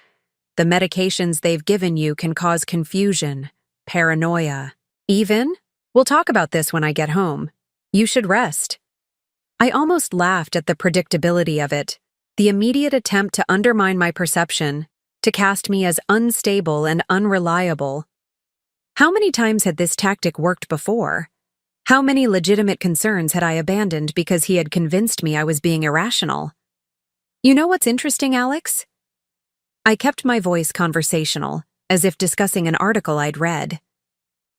The medications they've given you can cause confusion, paranoia. Even? We'll talk about this when I get home. You should rest. I almost laughed at the predictability of it, the immediate attempt to undermine my perception, to cast me as unstable and unreliable. How many times had this tactic worked before? How many legitimate concerns had I abandoned because he had convinced me I was being irrational? You know what's interesting, Alex? I kept my voice conversational, as if discussing an article I'd read.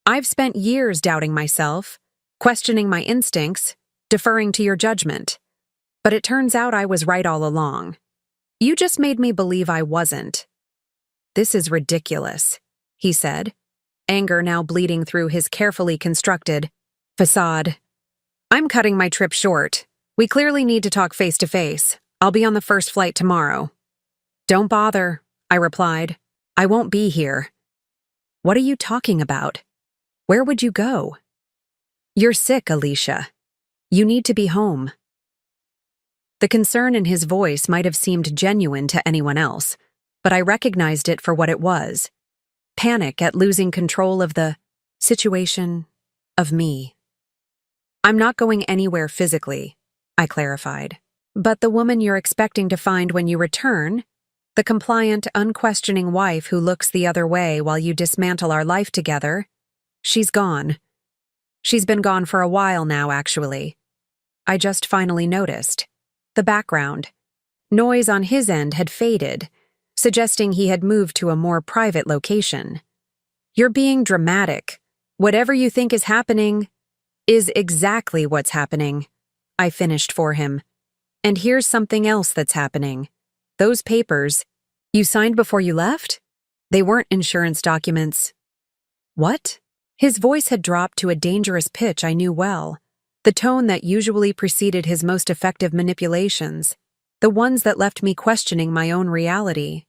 I've spent years doubting myself, questioning my instincts, deferring to your judgment. But it turns out I was right all along. You just made me believe I wasn't. This is ridiculous, he said, anger now bleeding through his carefully constructed facade. I'm cutting my trip short. We clearly need to talk face to face. I'll be on the first flight tomorrow. Don't bother, I replied. I won't be here. What are you talking about? Where would you go? You're sick, Alicia. You need to be home. The concern in his voice might have seemed genuine to anyone else, but I recognized it for what it was. Panic at losing control of the situation, of me. I'm not going anywhere physically, I clarified. But the woman you're expecting to find when you return, the compliant, unquestioning wife who looks the other way while you dismantle our life together, she's gone. She's been gone for a while now, actually. I just finally noticed. The background. Noise on his end had faded, suggesting he had moved to a more private location. You're being dramatic. Whatever you think is happening is exactly what's happening, I finished for him. And here's something else that's happening. Those papers you signed before you left? They weren't insurance documents. What? His voice had dropped to a dangerous pitch I knew well, the tone that usually preceded his most effective manipulations, the ones that left me questioning my own reality.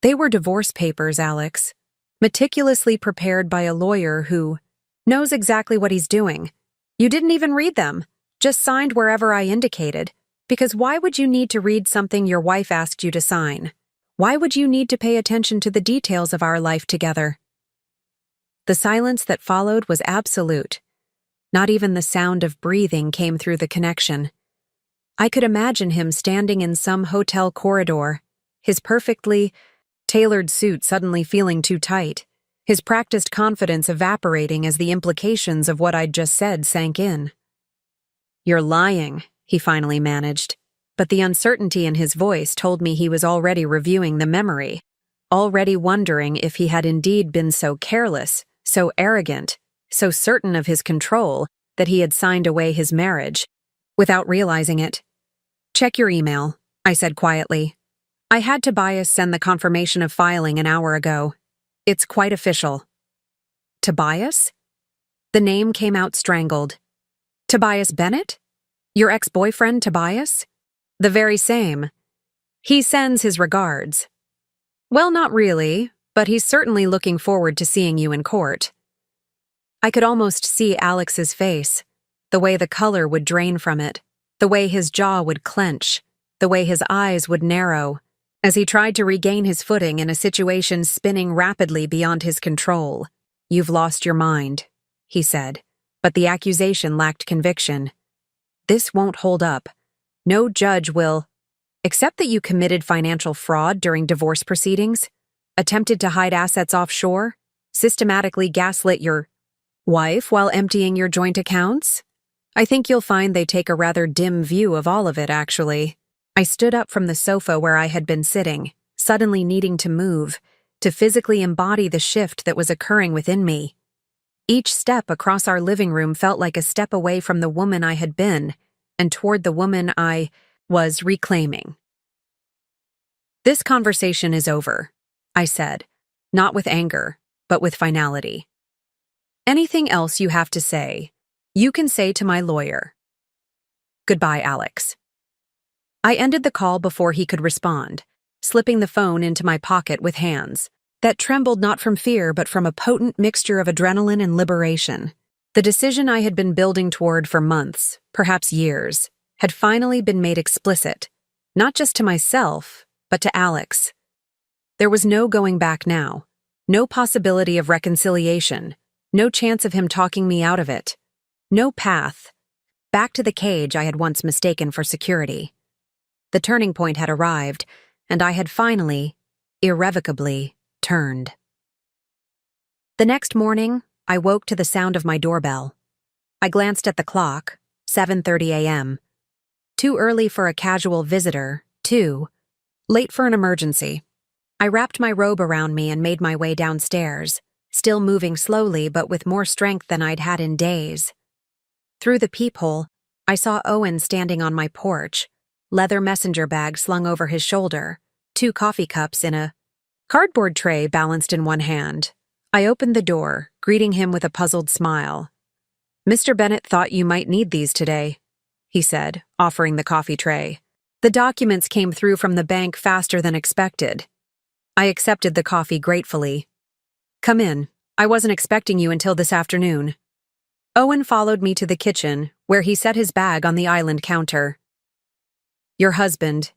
They were divorce papers, Alex, meticulously prepared by a lawyer who knows exactly what he's doing. You didn't even read them, just signed wherever I indicated, because why would you need to read something your wife asked you to sign? Why would you need to pay attention to the details of our life together? The silence that followed was absolute. Not even the sound of breathing came through the connection. I could imagine him standing in some hotel corridor, his perfectly tailored suit suddenly feeling too tight, his practiced confidence evaporating as the implications of what I'd just said sank in. "You're lying," he finally managed, but the uncertainty in his voice told me he was already reviewing the memory, already wondering if he had indeed been so careless, so arrogant, so certain of his control that he had signed away his marriage, without realizing it. "Check your email," I said quietly. "I had Tobias send the confirmation of filing an hour ago. It's quite official." "Tobias?" The name came out strangled. "Tobias Bennett? Your ex-boyfriend, Tobias?" "The very same. He sends his regards." "Well, not really, but he's certainly looking forward to seeing you in court." I could almost see Alex's face, the way the color would drain from it, the way his jaw would clench, the way his eyes would narrow, as he tried to regain his footing in a situation spinning rapidly beyond his control. "You've lost your mind," he said, but the accusation lacked conviction. "This won't hold up. No judge will, except that you committed financial fraud during divorce proceedings, attempted to hide assets offshore, systematically gaslit your wife while emptying your joint accounts. I think you'll find they take a rather dim view of all of it, actually." I stood up from the sofa where I had been sitting, suddenly needing to move, to physically embody the shift that was occurring within me. Each step across our living room felt like a step away from the woman I had been, and toward the woman I was reclaiming. "This conversation is over," I said, not with anger, but with finality. "Anything else you have to say, you can say to my lawyer. Goodbye, Alex." I ended the call before he could respond, slipping the phone into my pocket with hands that trembled not from fear but from a potent mixture of adrenaline and liberation. The decision I had been building toward for months, perhaps years, had finally been made explicit, not just to myself, but to Alex. There was no going back now, no possibility of reconciliation, no chance of him talking me out of it, no path back to the cage I had once mistaken for security. The turning point had arrived, and I had finally, irrevocably, turned. The next morning, I woke to the sound of my doorbell. I glanced at the clock, 7:30 a.m. Too early for a casual visitor, too late for an emergency. I wrapped my robe around me and made my way downstairs, still moving slowly but with more strength than I'd had in days. Through the peephole, I saw Owen standing on my porch, leather messenger bag slung over his shoulder, 2 coffee cups in a cardboard tray balanced in one hand. I opened the door, greeting him with a puzzled smile. "Mr. Bennett thought you might need these today," he said, offering the coffee tray. "The documents came through from the bank faster than expected." I accepted the coffee gratefully. "Come in. I wasn't expecting you until this afternoon." Owen followed me to the kitchen, where he set his bag on the island counter. "Your husband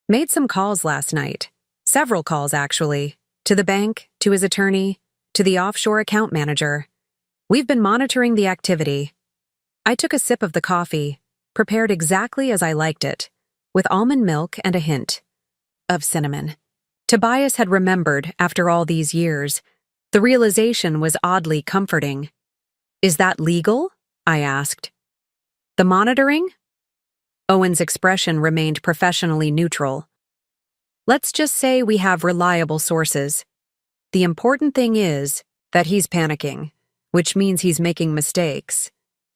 made some calls last night. Several calls, actually. To the bank, to his attorney, to the offshore account manager. We've been monitoring the activity." I took a sip of the coffee, prepared exactly as I liked it, with almond milk and a hint of cinnamon. Tobias had remembered after all these years. The realization was oddly comforting. "Is that legal?" I asked. "The monitoring?" Owen's expression remained professionally neutral. "Let's just say we have reliable sources. The important thing is that he's panicking, which means he's making mistakes,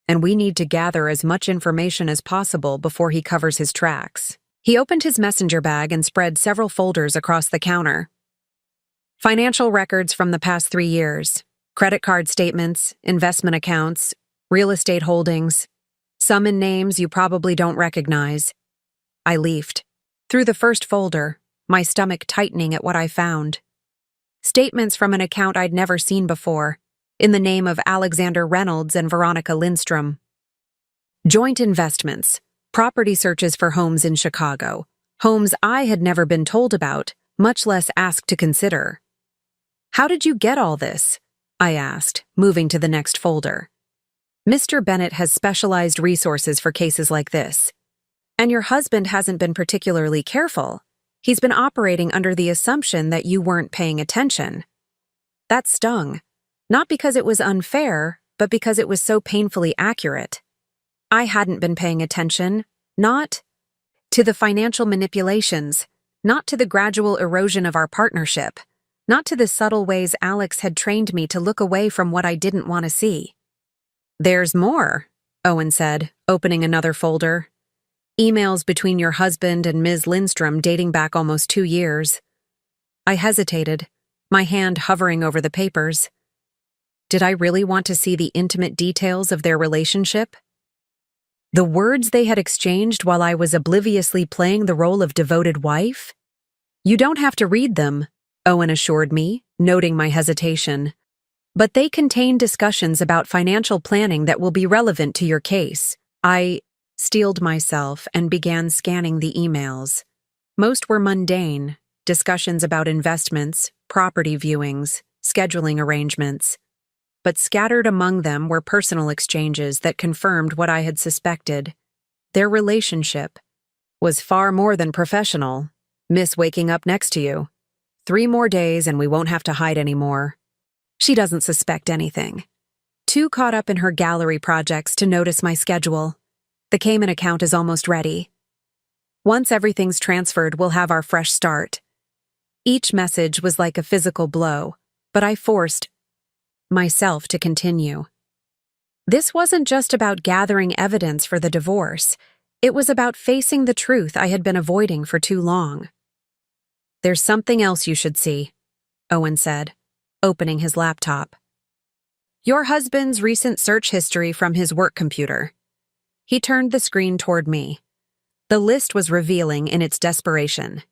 and we need to gather as much information as possible before he covers his tracks." He opened his messenger bag and spread several folders across the counter. "Financial records from the past 3 years, credit card statements, investment accounts, real estate holdings, some in names you probably don't recognize." I leafed through the first folder, my stomach tightening at what I found. Statements from an account I'd never seen before, in the name of Alexander Reynolds and Veronica Lindstrom. Joint investments, property searches for homes in Chicago, homes I had never been told about, much less asked to consider. "How did you get all this?" I asked, moving to the next folder. "Mr. Bennett has specialized resources for cases like this. And your husband hasn't been particularly careful. He's been operating under the assumption that you weren't paying attention. That stung. Not because it was unfair, but because it was so painfully accurate. I hadn't been paying attention, not to the financial manipulations, not to the gradual erosion of our partnership, not to the subtle ways Alex had trained me to look away from what I didn't want to see. There's more, Owen said, opening another folder. Emails between your husband and Ms. Lindstrom dating back almost 2 years. I hesitated, my hand hovering over the papers. Did I really want to see the intimate details of their relationship? The words they had exchanged while I was obliviously playing the role of devoted wife? You don't have to read them, Owen assured me, noting my hesitation. But they contain discussions about financial planning that will be relevant to your case. I steeled myself and began scanning the emails. Most were mundane, discussions about investments, property viewings, scheduling arrangements. But scattered among them were personal exchanges that confirmed what I had suspected. Their relationship was far more than professional. Miss waking up next to you. 3 more days and we won't have to hide anymore. She doesn't suspect anything. Too caught up in her gallery projects to notice my schedule. The Cayman account is almost ready. Once everything's transferred, we'll have our fresh start. Each message was like a physical blow, but I forced myself to continue. This wasn't just about gathering evidence for the divorce. It was about facing the truth I had been avoiding for too long. There's something else you should see, Owen said, opening his laptop. Your husband's recent search history from his work computer. He turned the screen toward me. The list was revealing in its desperation.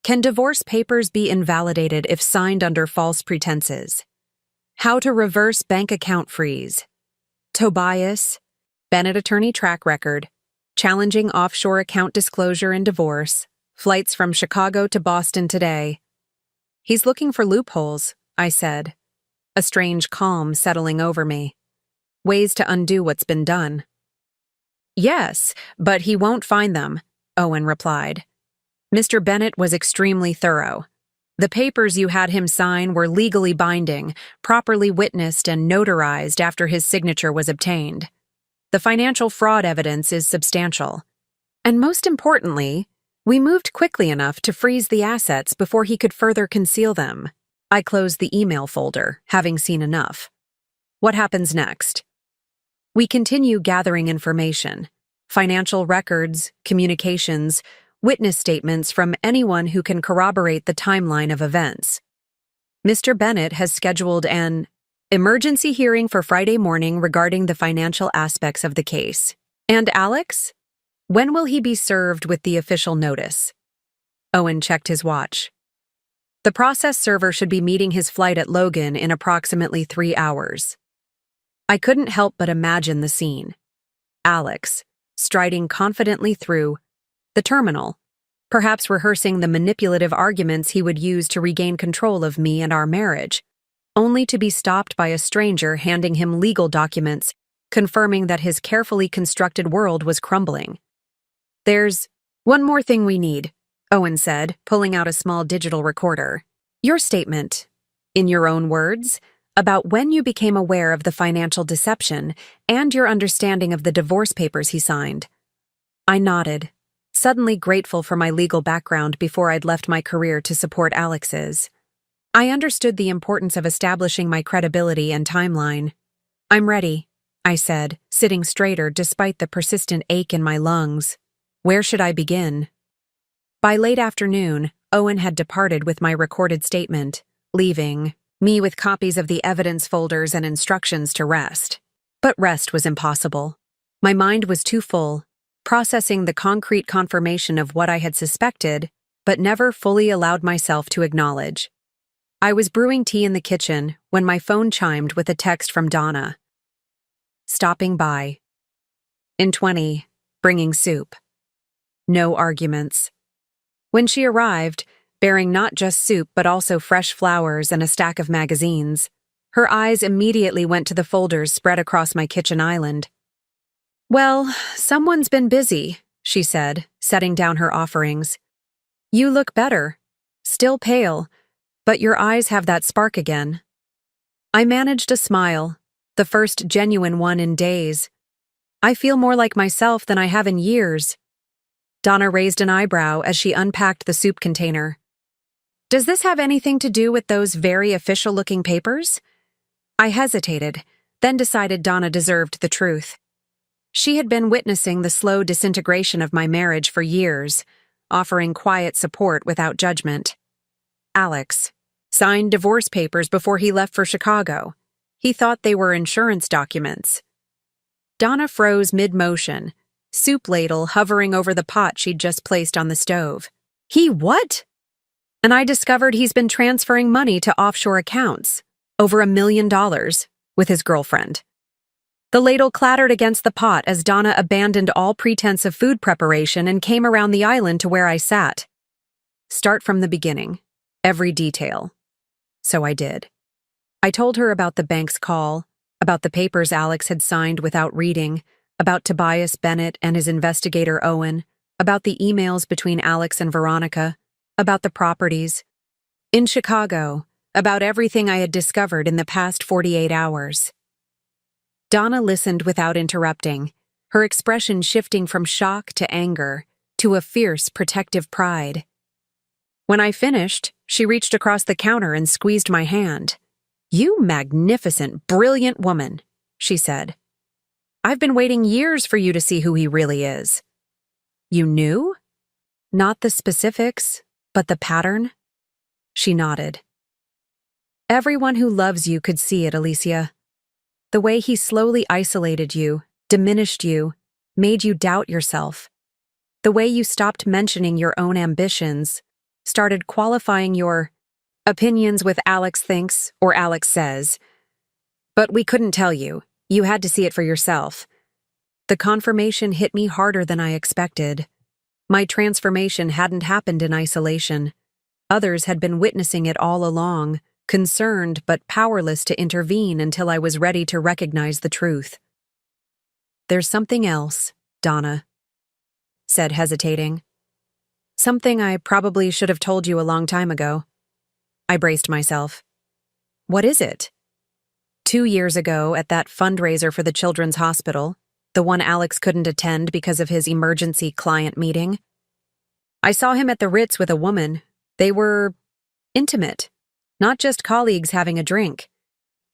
Can divorce papers be invalidated if signed under false pretenses? How to reverse bank account freeze. Tobias, Bennett attorney track record, challenging offshore account disclosure and divorce, flights from Chicago to Boston today. He's looking for loopholes, I said, a strange calm settling over me. Ways to undo what's been done. Yes, but he won't find them, Owen replied. Mr. Bennett was extremely thorough. The papers you had him sign were legally binding, properly witnessed and notarized after his signature was obtained. The financial fraud evidence is substantial. And most importantly, we moved quickly enough to freeze the assets before he could further conceal them. I closed the email folder, having seen enough. What happens next? We continue gathering information, financial records, communications, witness statements from anyone who can corroborate the timeline of events. Mr. Bennett has scheduled an emergency hearing for Friday morning regarding the financial aspects of the case. And Alex? When will he be served with the official notice? Owen checked his watch. The process server should be meeting his flight at Logan in approximately 3 hours. I couldn't help but imagine the scene. Alex, striding confidently through the terminal, perhaps rehearsing the manipulative arguments he would use to regain control of me and our marriage, only to be stopped by a stranger handing him legal documents confirming that his carefully constructed world was crumbling. There's one more thing we need, Owen said, pulling out a small digital recorder. Your statement, in your own words, about when you became aware of the financial deception and your understanding of the divorce papers he signed. I nodded, suddenly grateful for my legal background before I'd left my career to support Alex's. I understood the importance of establishing my credibility and timeline. I'm ready, I said, sitting straighter despite the persistent ache in my lungs. Where should I begin? By late afternoon, Owen had departed with my recorded statement, leaving me with copies of the evidence folders and instructions to rest. But rest was impossible. My mind was too full, processing the concrete confirmation of what I had suspected, but never fully allowed myself to acknowledge. I was brewing tea in the kitchen when my phone chimed with a text from Donna. Stopping by. In 20, bringing soup. No arguments. When she arrived, bearing not just soup but also fresh flowers and a stack of magazines, her eyes immediately went to the folders spread across my kitchen island. Well, someone's been busy, she said, setting down her offerings. You look better. Still pale, but your eyes have that spark again. I managed a smile, the first genuine one in days. I feel more like myself than I have in years. Donna raised an eyebrow as she unpacked the soup container. Does this have anything to do with those very official-looking papers? I hesitated, then decided Donna deserved the truth. She had been witnessing the slow disintegration of my marriage for years, offering quiet support without judgment. Alex signed divorce papers before he left for Chicago. He thought they were insurance documents. Donna froze mid-motion, soup ladle hovering over the pot she'd just placed on the stove. He what? And I discovered he's been transferring money to offshore accounts, over $1 million, with his girlfriend. The ladle clattered against the pot as Donna abandoned all pretense of food preparation and came around the island to where I sat. Start from the beginning, every detail. So I did. I told her about the bank's call, about the papers Alex had signed without reading, about Tobias Bennett and his investigator Owen, about the emails between Alex and Veronica, about the properties. In Chicago, about everything I had discovered in the past 48 hours. Donna listened without interrupting, her expression shifting from shock to anger, to a fierce, protective pride. When I finished, she reached across the counter and squeezed my hand. You magnificent, brilliant woman, she said. I've been waiting years for you to see who he really is. You knew? Not the specifics, but the pattern? She nodded. Everyone who loves you could see it, Alicia. The way he slowly isolated you, diminished you, made you doubt yourself. The way you stopped mentioning your own ambitions, started qualifying your opinions with Alex thinks or Alex says. But we couldn't tell you. You had to see it for yourself. The confirmation hit me harder than I expected. My transformation hadn't happened in isolation. Others had been witnessing it all along, concerned but powerless to intervene until I was ready to recognize the truth. There's something else, Donna said, hesitating. Something I probably should have told you a long time ago. I braced myself. What is it? 2 years ago, at that fundraiser for the Children's Hospital, the one Alex couldn't attend because of his emergency client meeting, I saw him at the Ritz with a woman. They were intimate, not just colleagues having a drink.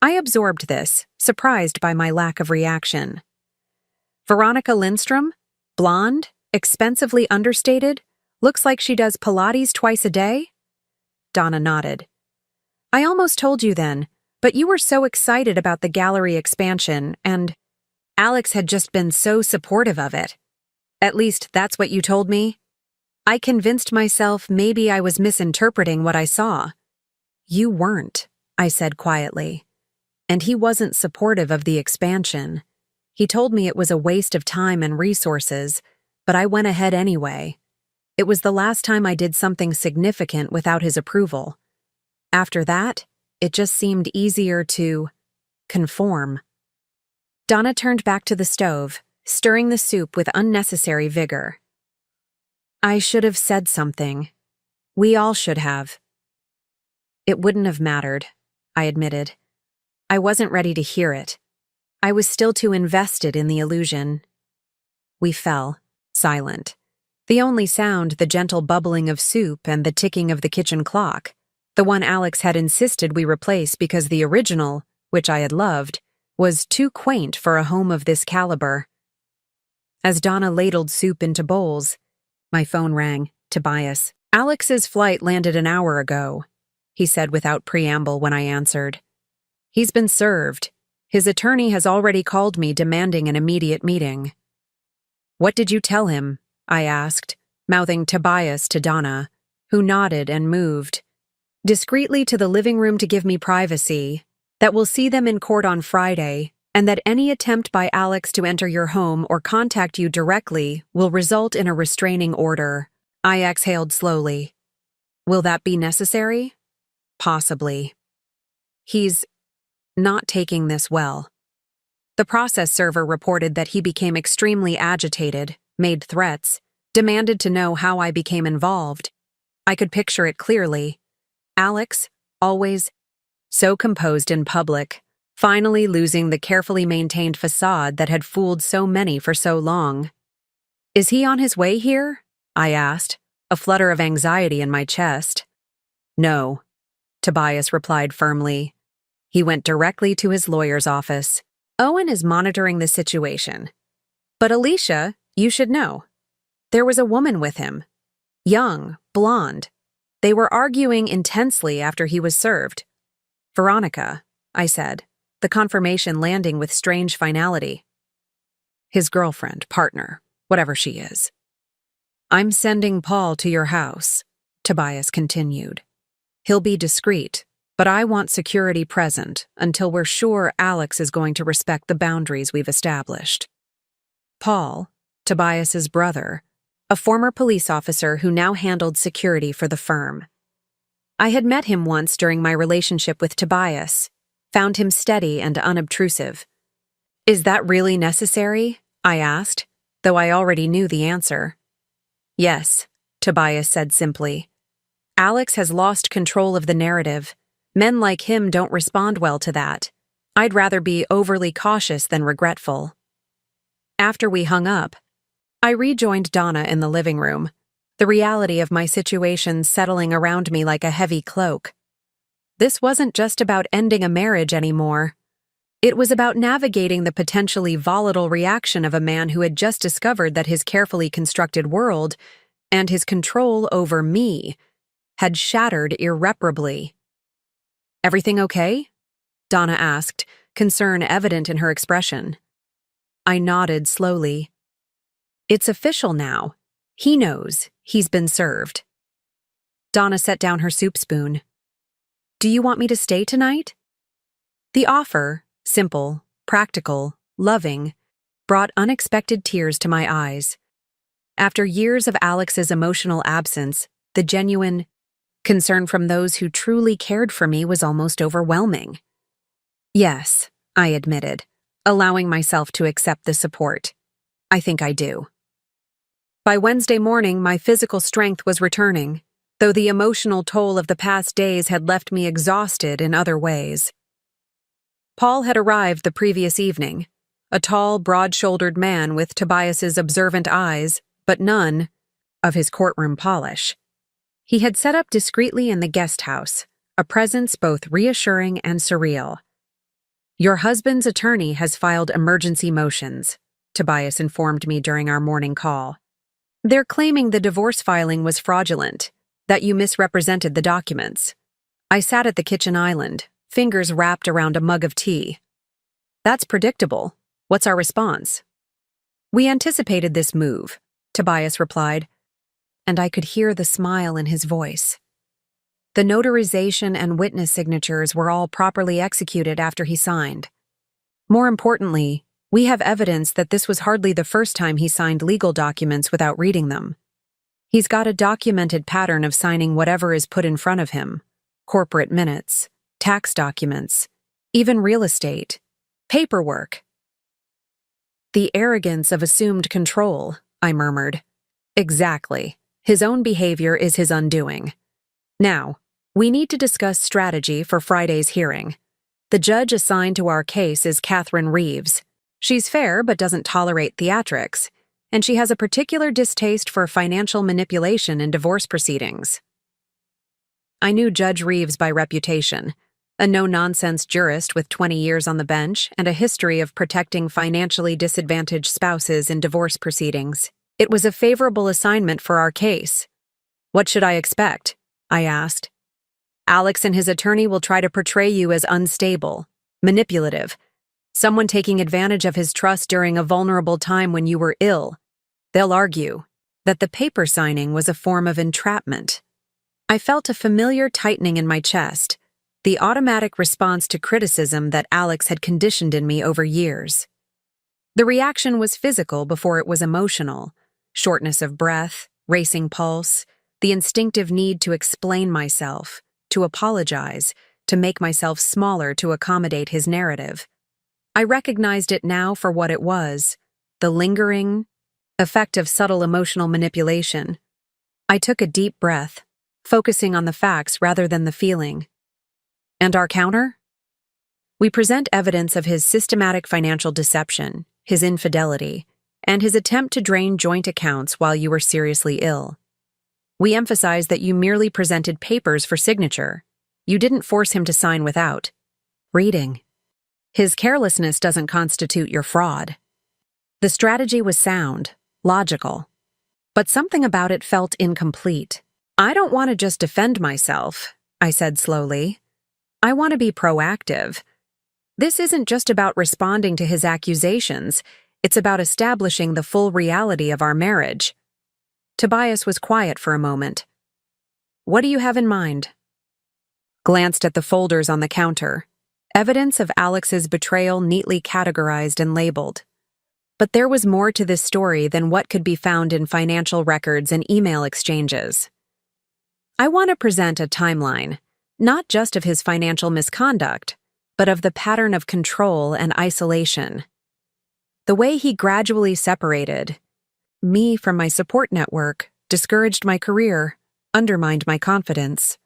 I absorbed this, surprised by my lack of reaction. Veronica Lindstrom, blonde, expensively understated, looks like she does Pilates twice a day? Donna nodded. I almost told you then, but you were so excited about the gallery expansion, and Alex had just been so supportive of it. At least that's what you told me. I convinced myself maybe I was misinterpreting what I saw. You weren't, I said quietly. And he wasn't supportive of the expansion. He told me it was a waste of time and resources, but I went ahead anyway. It was the last time I did something significant without his approval. After that, it just seemed easier to conform. Donna turned back to the stove, stirring the soup with unnecessary vigor. I should have said something. We all should have. It wouldn't have mattered, I admitted. I wasn't ready to hear it. I was still too invested in the illusion. We fell, silent. The only sound, the gentle bubbling of soup and the ticking of the kitchen clock, the one Alex had insisted we replace because the original, which I had loved, was too quaint for a home of this caliber. As Donna ladled soup into bowls, my phone rang. Tobias. Alex's flight landed an hour ago, he said without preamble when I answered. He's been served. His attorney has already called me demanding an immediate meeting. What did you tell him? I asked, mouthing Tobias to Donna, who nodded and moved. Discreetly to the living room to give me privacy, that we'll see them in court on Friday, and that any attempt by Alex to enter your home or contact you directly will result in a restraining order. I exhaled slowly. Will that be necessary? Possibly. He's not taking this well. The process server reported that he became extremely agitated, made threats, demanded to know how I became involved. I could picture it clearly. Alex, always so composed in public, finally losing the carefully maintained facade that had fooled so many for so long. "Is he on his way here?" I asked, a flutter of anxiety in my chest. "No," Tobias replied firmly. He went directly to his lawyer's office. "Owen is monitoring the situation. But Alicia, you should know. There was a woman with him. Young, blonde. They were arguing intensely after he was served." "Veronica," I said, the confirmation landing with strange finality. "His girlfriend, partner, whatever she is." "I'm sending Paul to your house," Tobias continued. "He'll be discreet, but I want security present until we're sure Alex is going to respect the boundaries we've established." Paul, Tobias's brother, a former police officer who now handled security for the firm. I had met him once during my relationship with Tobias, found him steady and unobtrusive. "Is that really necessary?" I asked, though I already knew the answer. "Yes," Tobias said simply. "Alex has lost control of the narrative. Men like him don't respond well to that. I'd rather be overly cautious than regretful." After we hung up, I rejoined Donna in the living room, the reality of my situation settling around me like a heavy cloak. This wasn't just about ending a marriage anymore. It was about navigating the potentially volatile reaction of a man who had just discovered that his carefully constructed world and his control over me had shattered irreparably. "Everything okay?" Donna asked, concern evident in her expression. I nodded slowly. "It's official now. He knows he's been served." Donna set down her soup spoon. "Do you want me to stay tonight?" The offer, simple, practical, loving, brought unexpected tears to my eyes. After years of Alex's emotional absence, the genuine concern from those who truly cared for me was almost overwhelming. "Yes," I admitted, allowing myself to accept the support. "I think I do." By Wednesday morning, my physical strength was returning, though the emotional toll of the past days had left me exhausted in other ways. Paul had arrived the previous evening, a tall, broad-shouldered man with Tobias's observant eyes, but none of his courtroom polish. He had set up discreetly in the guest house, a presence both reassuring and surreal. "Your husband's attorney has filed emergency motions," Tobias informed me during our morning call. "They're claiming the divorce filing was fraudulent, that you misrepresented the documents." I sat at the kitchen island, fingers wrapped around a mug of tea. "That's predictable. What's our response?" "We anticipated this move," Tobias replied, and I could hear the smile in his voice. The notarization and witness signatures were all properly executed after he signed. More importantly, we have evidence that this was hardly the first time he signed legal documents without reading them. He's got a documented pattern of signing whatever is put in front of him: corporate minutes, tax documents, even real estate, paperwork. "The arrogance of assumed control," I murmured. "Exactly. His own behavior is his undoing. Now, we need to discuss strategy for Friday's hearing. The judge assigned to our case is Catherine Reeves. She's fair but doesn't tolerate theatrics, and she has a particular distaste for financial manipulation in divorce proceedings." I knew Judge Reeves by reputation, a no-nonsense jurist with 20 years on the bench and a history of protecting financially disadvantaged spouses in divorce proceedings. It was a favorable assignment for our case. "What should I expect?" I asked. "Alex and his attorney will try to portray you as unstable, manipulative, someone taking advantage of his trust during a vulnerable time when you were ill. They'll argue that the paper signing was a form of entrapment." I felt a familiar tightening in my chest, the automatic response to criticism that Alex had conditioned in me over years. The reaction was physical before it was emotional: shortness of breath, racing pulse, the instinctive need to explain myself, to apologize, to make myself smaller to accommodate his narrative. I recognized it now for what it was: the lingering, effect of subtle emotional manipulation. I took a deep breath, focusing on the facts rather than the feeling. And our counter? We present evidence of his systematic financial deception, his infidelity, and his attempt to drain joint accounts while you were seriously ill. We emphasize that you merely presented papers for signature. You didn't force him to sign without reading. His carelessness doesn't constitute your fraud. The strategy was sound, logical, but something about it felt incomplete. I don't want to just defend myself, I said slowly. I want to be proactive. This isn't just about responding to his accusations, it's about establishing the full reality of our marriage. Tobias was quiet for a moment. What do you have in mind? Glanced at the folders on the counter. Evidence of Alex's betrayal neatly categorized and labeled. But there was more to this story than what could be found in financial records and email exchanges. I want to present a timeline, not just of his financial misconduct, but of the pattern of control and isolation. The way he gradually separated me from my support network, discouraged my career, undermined my confidence.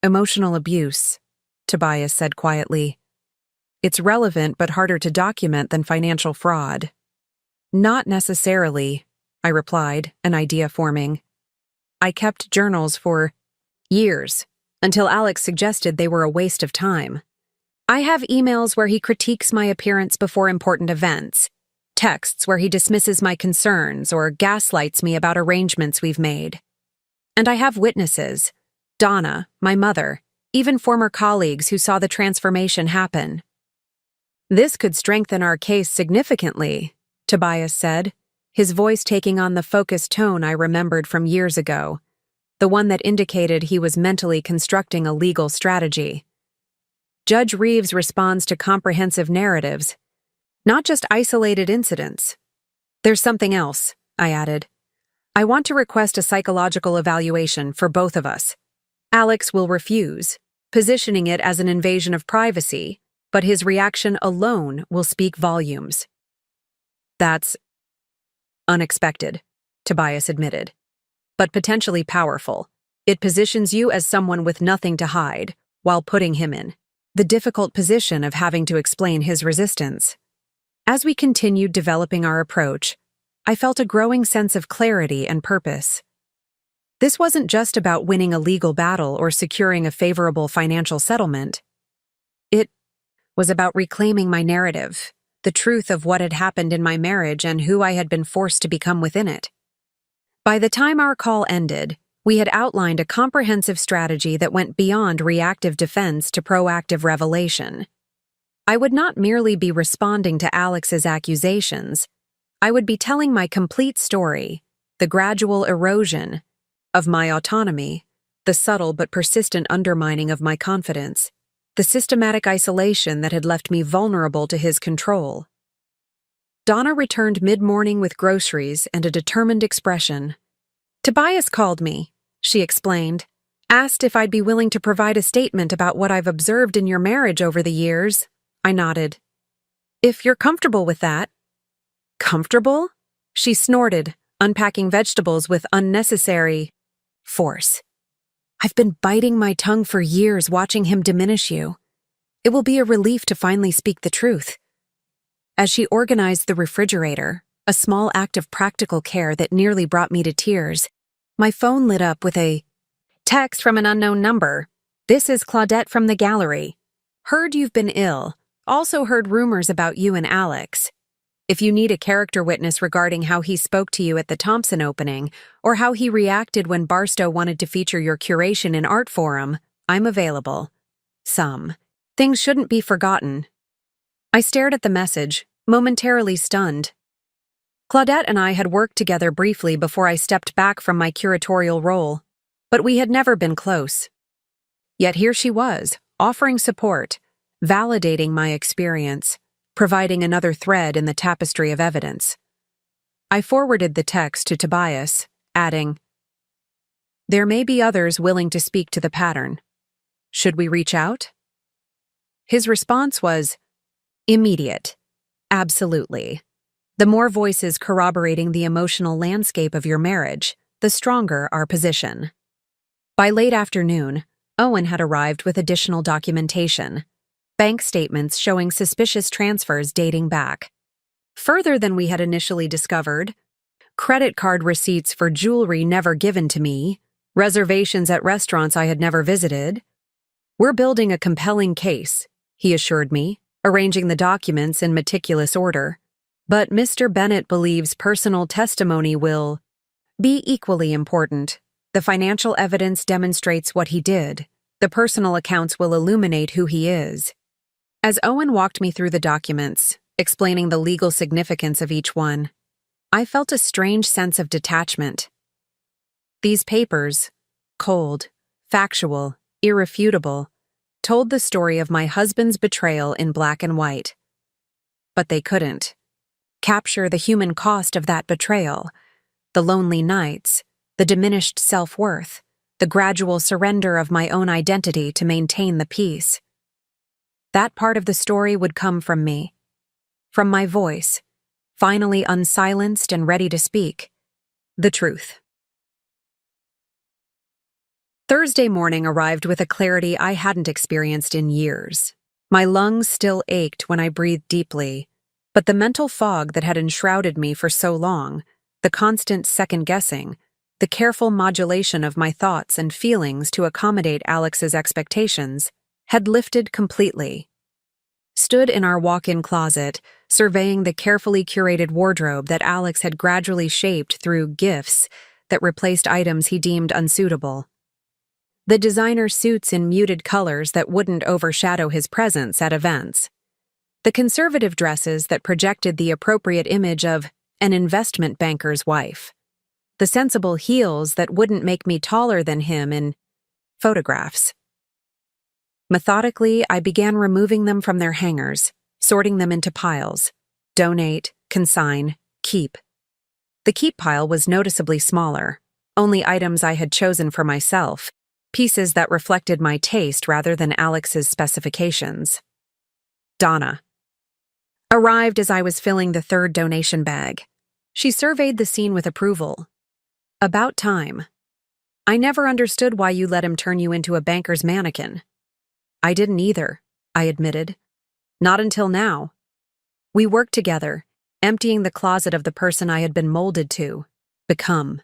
Emotional abuse, Tobias said quietly. It's relevant but harder to document than financial fraud. Not necessarily, I replied, an idea forming. I kept journals for years, until Alex suggested they were a waste of time. I have emails where he critiques my appearance before important events, texts where he dismisses my concerns or gaslights me about arrangements we've made. And I have witnesses, Donna, my mother, even former colleagues who saw the transformation happen. This could strengthen our case significantly, Tobias said, his voice taking on the focused tone I remembered from years ago, the one that indicated he was mentally constructing a legal strategy. Judge Reeves responds to comprehensive narratives, not just isolated incidents. There's something else, I added. I want to request a psychological evaluation for both of us. Alex will refuse, positioning it as an invasion of privacy, but his reaction alone will speak volumes. That's unexpected, Tobias admitted, but potentially powerful. It positions you as someone with nothing to hide, while putting him in the difficult position of having to explain his resistance. As we continued developing our approach, I felt a growing sense of clarity and purpose. This wasn't just about winning a legal battle or securing a favorable financial settlement. It was about reclaiming my narrative, the truth of what had happened in my marriage and who I had been forced to become within it. By the time our call ended, we had outlined a comprehensive strategy that went beyond reactive defense to proactive revelation. I would not merely be responding to Alex's accusations. I would be telling my complete story, the gradual erosion of my autonomy, the subtle but persistent undermining of my confidence, the systematic isolation that had left me vulnerable to his control. Donna returned mid-morning with groceries and a determined expression. Tobias called me, she explained, asked if I'd be willing to provide a statement about what I've observed in your marriage over the years. I nodded. If you're comfortable with that. Comfortable? She snorted, unpacking vegetables with unnecessary force. I've been biting my tongue for years watching him diminish you. It will be a relief to finally speak the truth. As she organized the refrigerator, a small act of practical care that nearly brought me to tears, my phone lit up with a text from an unknown number. This is Claudette from the gallery. Heard you've been ill. Also heard rumors about you and Alex. If you need a character witness regarding how he spoke to you at the Thompson opening, or how he reacted when Barstow wanted to feature your curation in Art Forum, I'm available. Things shouldn't be forgotten. I stared at the message, momentarily stunned. Claudette and I had worked together briefly before I stepped back from my curatorial role, but we had never been close. Yet here she was, offering support, validating my experience, providing another thread in the tapestry of evidence. I forwarded the text to Tobias, adding, There may be others willing to speak to the pattern. Should we reach out? His response was immediate. Absolutely. The more voices corroborating the emotional landscape of your marriage, the stronger our position. By late afternoon, Owen had arrived with additional documentation, bank statements showing suspicious transfers dating back further than we had initially discovered, credit card receipts for jewelry never given to me, reservations at restaurants I had never visited. "We're building a compelling case," he assured me, arranging the documents in meticulous order. "But Mr. Bennett believes personal testimony will be equally important. The financial evidence demonstrates what he did. The personal accounts will illuminate who he is." As Owen walked me through the documents, explaining the legal significance of each one, I felt a strange sense of detachment. These papers, cold, factual, irrefutable, told the story of my husband's betrayal in black and white. But they couldn't capture the human cost of that betrayal, the lonely nights, the diminished self-worth, the gradual surrender of my own identity to maintain the peace. That part of the story would come from me, from my voice, finally unsilenced and ready to speak the truth. Thursday morning arrived with a clarity I hadn't experienced in years. My lungs still ached when I breathed deeply, but the mental fog that had enshrouded me for so long, the constant second-guessing, the careful modulation of my thoughts and feelings to accommodate Alex's expectations, had lifted completely. Stood in our walk-in closet, surveying the carefully curated wardrobe that Alex had gradually shaped through gifts that replaced items he deemed unsuitable. The designer suits in muted colors that wouldn't overshadow his presence at events. The conservative dresses that projected the appropriate image of an investment banker's wife. The sensible heels that wouldn't make me taller than him in photographs. Methodically, I began removing them from their hangers, sorting them into piles. Donate, consign, keep. The keep pile was noticeably smaller, only items I had chosen for myself, pieces that reflected my taste rather than Alex's specifications. Donna arrived as I was filling the third donation bag. She surveyed the scene with approval. "About time. I never understood why you let him turn you into a banker's mannequin." "I didn't either," I admitted. "Not until now. We worked together, emptying the closet of the person I had been molded to become.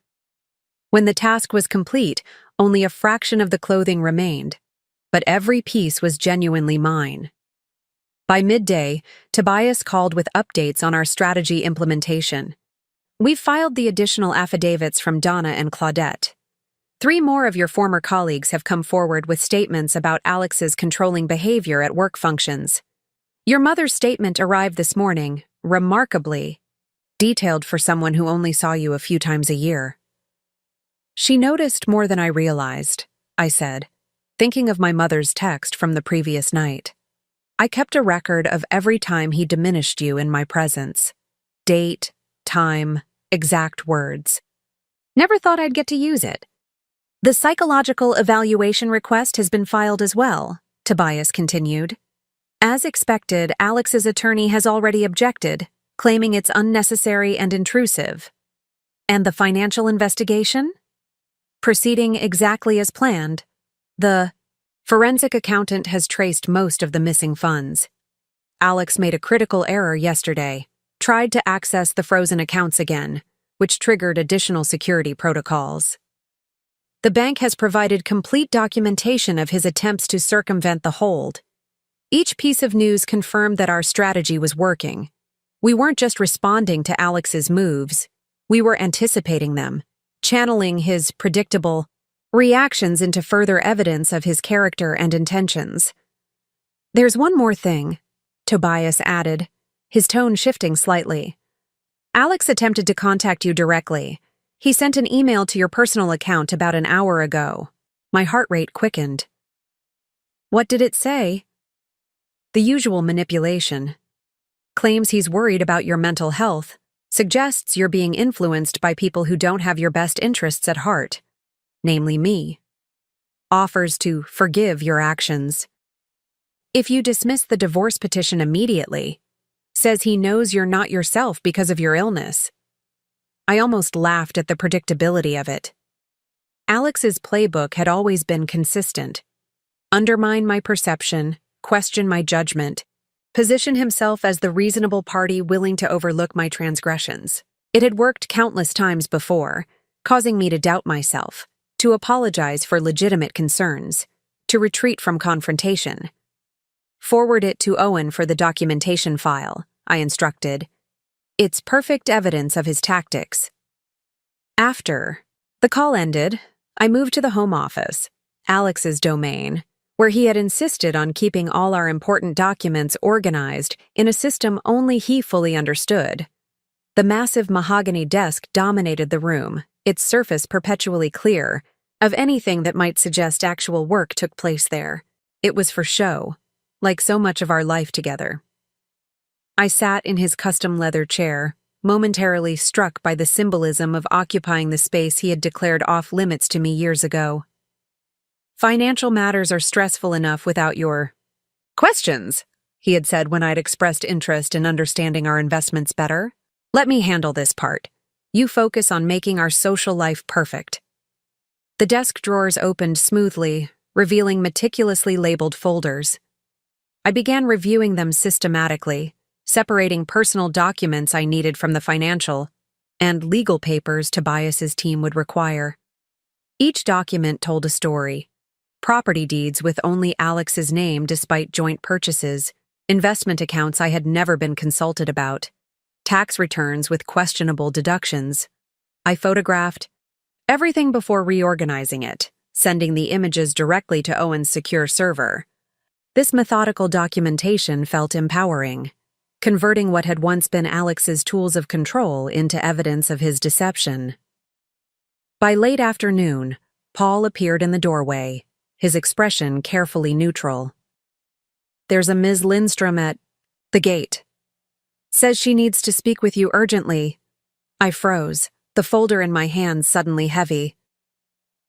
When the task was complete, only a fraction of the clothing remained, but every piece was genuinely mine." By midday, Tobias called with updates on our strategy implementation. We've filed the additional affidavits from Donna and Claudette. 3 more of your former colleagues have come forward with statements about Alex's controlling behavior at work functions. Your mother's statement arrived this morning, remarkably detailed for someone who only saw you a few times a year. "She noticed more than I realized," I said, thinking of my mother's text from the previous night. "I kept a record of every time he diminished you in my presence. Date, time, exact words. Never thought I'd get to use it." "The psychological evaluation request has been filed as well," Tobias continued. "As expected, Alex's attorney has already objected, claiming it's unnecessary and intrusive." "And the financial investigation?" "Proceeding exactly as planned. The forensic accountant has traced most of the missing funds. Alex made a critical error yesterday, tried to access the frozen accounts again, which triggered additional security protocols. The bank has provided complete documentation of his attempts to circumvent the hold. Each piece of news confirmed that our strategy was working. We weren't just responding to Alex's moves, we were anticipating them, channeling his predictable reactions into further evidence of his character and intentions. "There's one more thing," Tobias added, his tone shifting slightly. "Alex attempted to contact you directly. He sent an email to your personal account about an hour ago." My heart rate quickened. "What did it say?" "The usual manipulation. Claims he's worried about your mental health, suggests you're being influenced by people who don't have your best interests at heart, namely me. Offers to forgive your actions. If you dismiss the divorce petition immediately, Says he knows you're not yourself because of your illness. I almost laughed at the predictability of it. Alex's playbook had always been consistent. Undermine my perception, question my judgment, position himself as the reasonable party willing to overlook my transgressions. It had worked countless times before, causing me to doubt myself, to apologize for legitimate concerns, to retreat from confrontation. Forward it to Owen for the documentation file, I instructed. It's perfect evidence of his tactics. After the call ended, I moved to the home office, Alex's domain, where he had insisted on keeping all our important documents organized in a system only he fully understood. The massive mahogany desk dominated the room, its surface perpetually clear of anything that might suggest actual work took place there. It was for show, like so much of our life together. I sat in his custom leather chair, momentarily struck by the symbolism of occupying the space he had declared off-limits to me years ago. Financial matters are stressful enough without your questions, he had said when I'd expressed interest in understanding our investments better. Let me handle this part. You focus on making our social life perfect. The desk drawers opened smoothly, revealing meticulously labeled folders. I began reviewing them systematically, separating personal documents I needed from the financial and legal papers Tobias's team would require. Each document told a story. Property deeds with only Alex's name despite joint purchases, investment accounts I had never been consulted about, tax returns with questionable deductions. I photographed everything before reorganizing it, sending the images directly to Owen's secure server. This methodical documentation felt empowering, converting what had once been Alex's tools of control into evidence of his deception. By late afternoon, Paul appeared in the doorway, his expression carefully neutral. There's a Ms. Lindstrom at the gate. Says she needs to speak with you urgently. I froze, the folder in my hands suddenly heavy.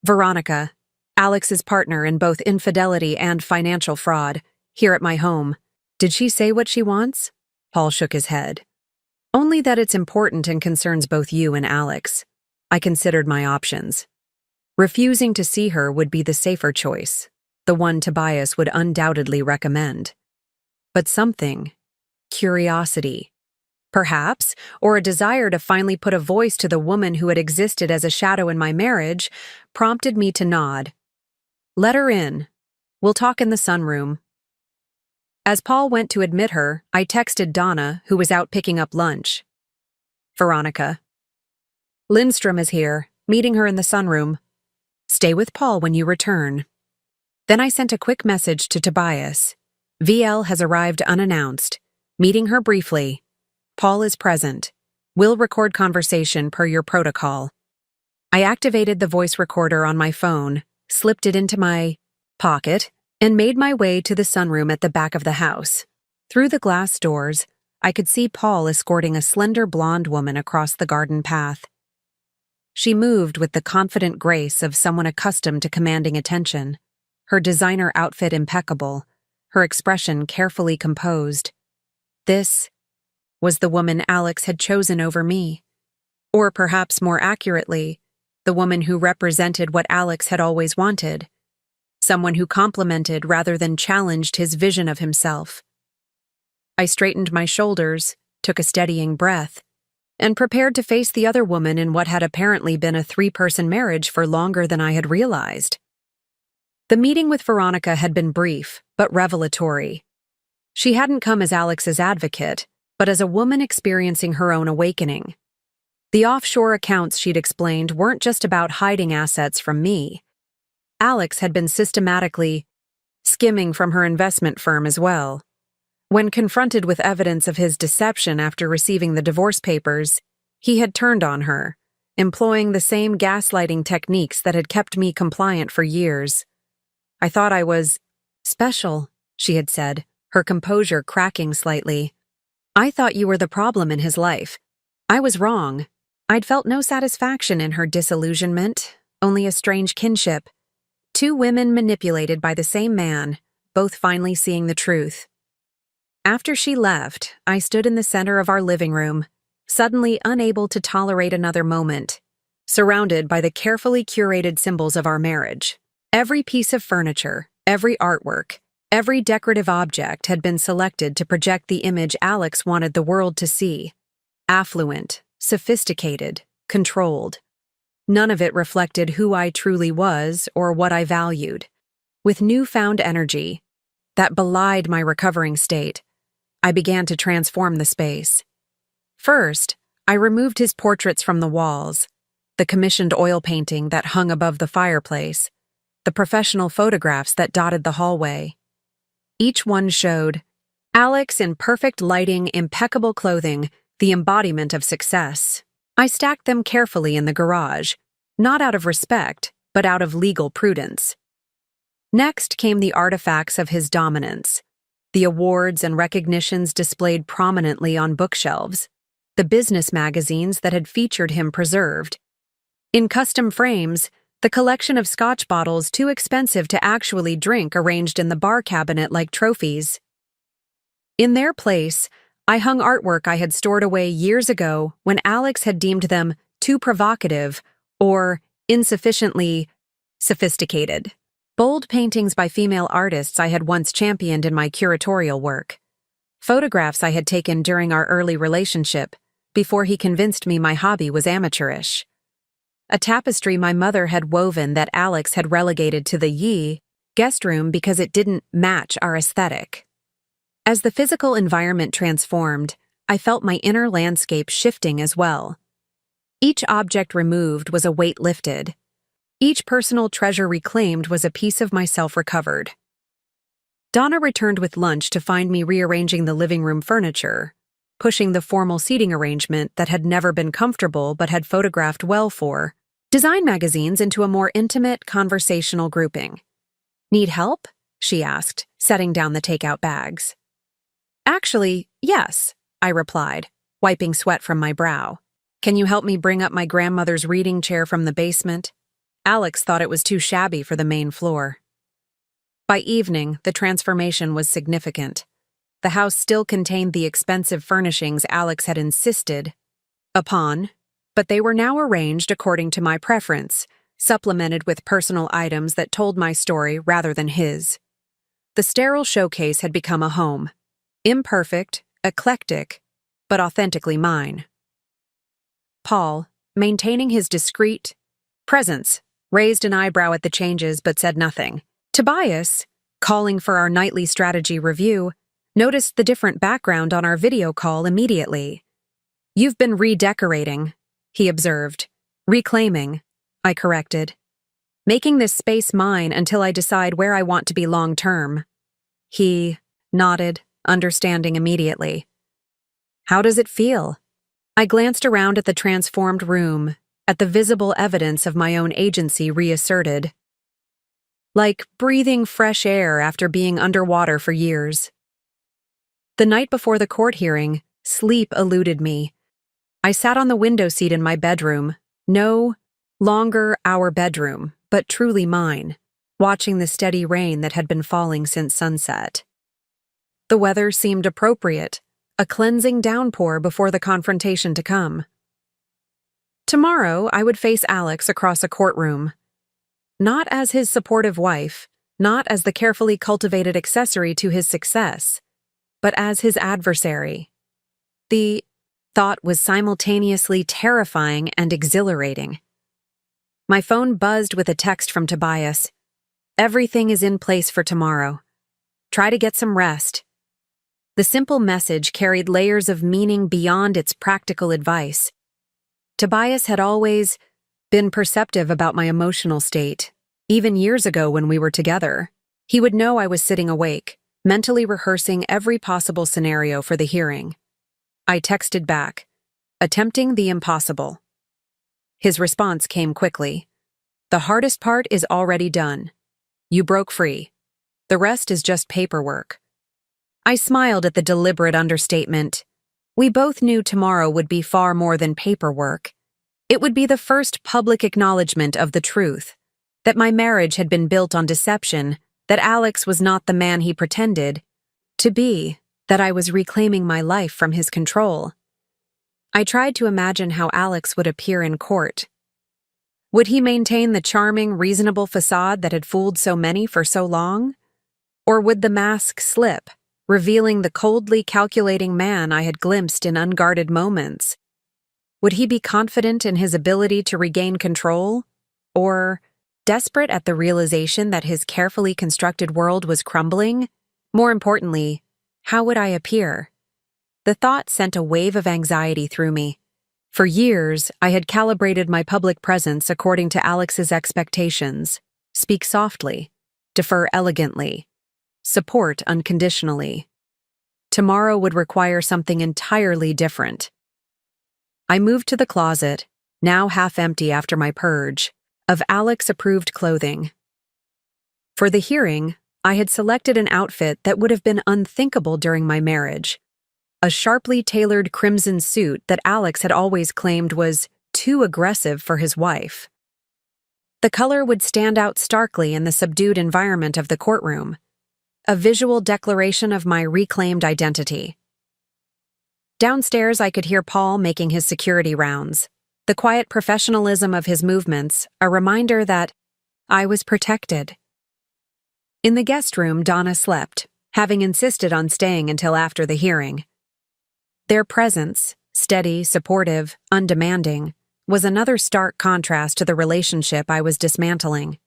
Veronica, Alex's partner in both infidelity and financial fraud, here at my home. Did she say what she wants? Paul shook his head. Only that it's important and concerns both you and Alex. I considered my options. Refusing to see her would be the safer choice, the one Tobias would undoubtedly recommend. But something, curiosity, perhaps, or a desire to finally put a voice to the woman who had existed as a shadow in my marriage, prompted me to nod. Let her in. We'll talk in the sunroom. As Paul went to admit her, I texted Donna, who was out picking up lunch. Veronica. Lindstrom is here, meeting her in the sunroom. Stay with Paul when you return. Then I sent a quick message to Tobias. VL has arrived unannounced. Meeting her briefly. Paul is present. We'll record conversation per your protocol. I activated the voice recorder on my phone, slipped it into my pocket, and made my way to the sunroom at the back of the house. Through the glass doors, I could see Paul escorting a slender blonde woman across the garden path. She moved with the confident grace of someone accustomed to commanding attention, her designer outfit impeccable, her expression carefully composed. This was the woman Alex had chosen over me. Or perhaps more accurately, the woman who represented what Alex had always wanted. Someone who complimented rather than challenged his vision of himself. I straightened my shoulders, took a steadying breath, and prepared to face the other woman in what had apparently been a three-person marriage for longer than I had realized. The meeting with Veronica had been brief, but revelatory. She hadn't come as Alex's advocate, but as a woman experiencing her own awakening. The offshore accounts she'd explained weren't just about hiding assets from me. Alex had been systematically skimming from her investment firm as well. When confronted with evidence of his deception after receiving the divorce papers, he had turned on her, employing the same gaslighting techniques that had kept me compliant for years. I thought I was special, she had said, her composure cracking slightly. I thought you were the problem in his life. I was wrong. I'd felt no satisfaction in her disillusionment, only a strange kinship. Two women manipulated by the same man, both finally seeing the truth. After she left, I stood in the center of our living room, suddenly unable to tolerate another moment, surrounded by the carefully curated symbols of our marriage. Every piece of furniture, every artwork, every decorative object had been selected to project the image Alex wanted the world to see. Affluent, sophisticated, controlled. None of it reflected who I truly was or what I valued. With newfound energy that belied my recovering state, I began to transform the space. First, I removed his portraits from the walls, the commissioned oil painting that hung above the fireplace, the professional photographs that dotted the hallway. Each one showed Alex in perfect lighting, impeccable clothing, the embodiment of success. I stacked them carefully in the garage, not out of respect, but out of legal prudence. Next came the artifacts of his dominance, the awards and recognitions displayed prominently on bookshelves, the business magazines that had featured him preserved. In custom frames, the collection of scotch bottles too expensive to actually drink arranged in the bar cabinet like trophies. In their place, I hung artwork I had stored away years ago when Alex had deemed them too provocative or insufficiently sophisticated. Bold paintings by female artists I had once championed in my curatorial work. Photographs I had taken during our early relationship, before he convinced me my hobby was amateurish. A tapestry my mother had woven that Alex had relegated to the guest room because it didn't match our aesthetic. As the physical environment transformed, I felt my inner landscape shifting as well. Each object removed was a weight lifted. Each personal treasure reclaimed was a piece of myself recovered. Donna returned with lunch to find me rearranging the living room furniture, pushing the formal seating arrangement that had never been comfortable but had photographed well for design magazines into a more intimate, conversational grouping. "Need help?" she asked, setting down the takeout bags. "Actually, yes," I replied, wiping sweat from my brow. "Can you help me bring up my grandmother's reading chair from the basement?" Alex thought it was too shabby for the main floor. By evening, the transformation was significant. The house still contained the expensive furnishings Alex had insisted upon, but they were now arranged according to my preference, supplemented with personal items that told my story rather than his. The sterile showcase had become a home. Imperfect, eclectic, but authentically mine. Paul, maintaining his discreet presence, raised an eyebrow at the changes but said nothing. Tobias, calling for our nightly strategy review, noticed the different background on our video call immediately. "You've been redecorating," he observed. "Reclaiming," I corrected. "Making this space mine until I decide where I want to be long-term." He nodded, understanding immediately. "How does it feel?" I glanced around at the transformed room, at the visible evidence of my own agency reasserted. Like breathing fresh air after being underwater for years. The night before the court hearing, sleep eluded me. I sat on the window seat in my bedroom, no longer our bedroom, but truly mine, watching the steady rain that had been falling since sunset. The weather seemed appropriate, a cleansing downpour before the confrontation to come. Tomorrow, I would face Alex across a courtroom. Not as his supportive wife, not as the carefully cultivated accessory to his success, but as his adversary. The thought was simultaneously terrifying and exhilarating. My phone buzzed with a text from Tobias. "Everything is in place for tomorrow. Try to get some rest." The simple message carried layers of meaning beyond its practical advice. Tobias had always been perceptive about my emotional state, even years ago when we were together. He would know I was sitting awake, mentally rehearsing every possible scenario for the hearing. I texted back, attempting the impossible. His response came quickly. "The hardest part is already done. You broke free. The rest is just paperwork." I smiled at the deliberate understatement. We both knew tomorrow would be far more than paperwork. It would be the first public acknowledgement of the truth, that my marriage had been built on deception, that Alex was not the man he pretended to be. that I was reclaiming my life from his control. I tried to imagine how Alex would appear in court. Would he maintain the charming, reasonable facade that had fooled so many for so long? Or would the mask slip, revealing the coldly calculating man I had glimpsed in unguarded moments? Would he be confident in his ability to regain control? Or, desperate at the realization that his carefully constructed world was crumbling? More importantly, how would I appear? The thought sent a wave of anxiety through me. For years, I had calibrated my public presence according to Alex's expectations. Speak softly, defer elegantly, support unconditionally. Tomorrow would require something entirely different. I moved to the closet, now half empty after my purge, of Alex-approved clothing. For the hearing, I had selected an outfit that would have been unthinkable during my marriage. A sharply tailored crimson suit that Alex had always claimed was too aggressive for his wife. The color would stand out starkly in the subdued environment of the courtroom, a visual declaration of my reclaimed identity. Downstairs, I could hear Paul making his security rounds, the quiet professionalism of his movements, a reminder that I was protected. In the guest room, Donna slept, having insisted on staying until after the hearing. Their presence, steady, supportive, undemanding, was another stark contrast to the relationship I was dismantling.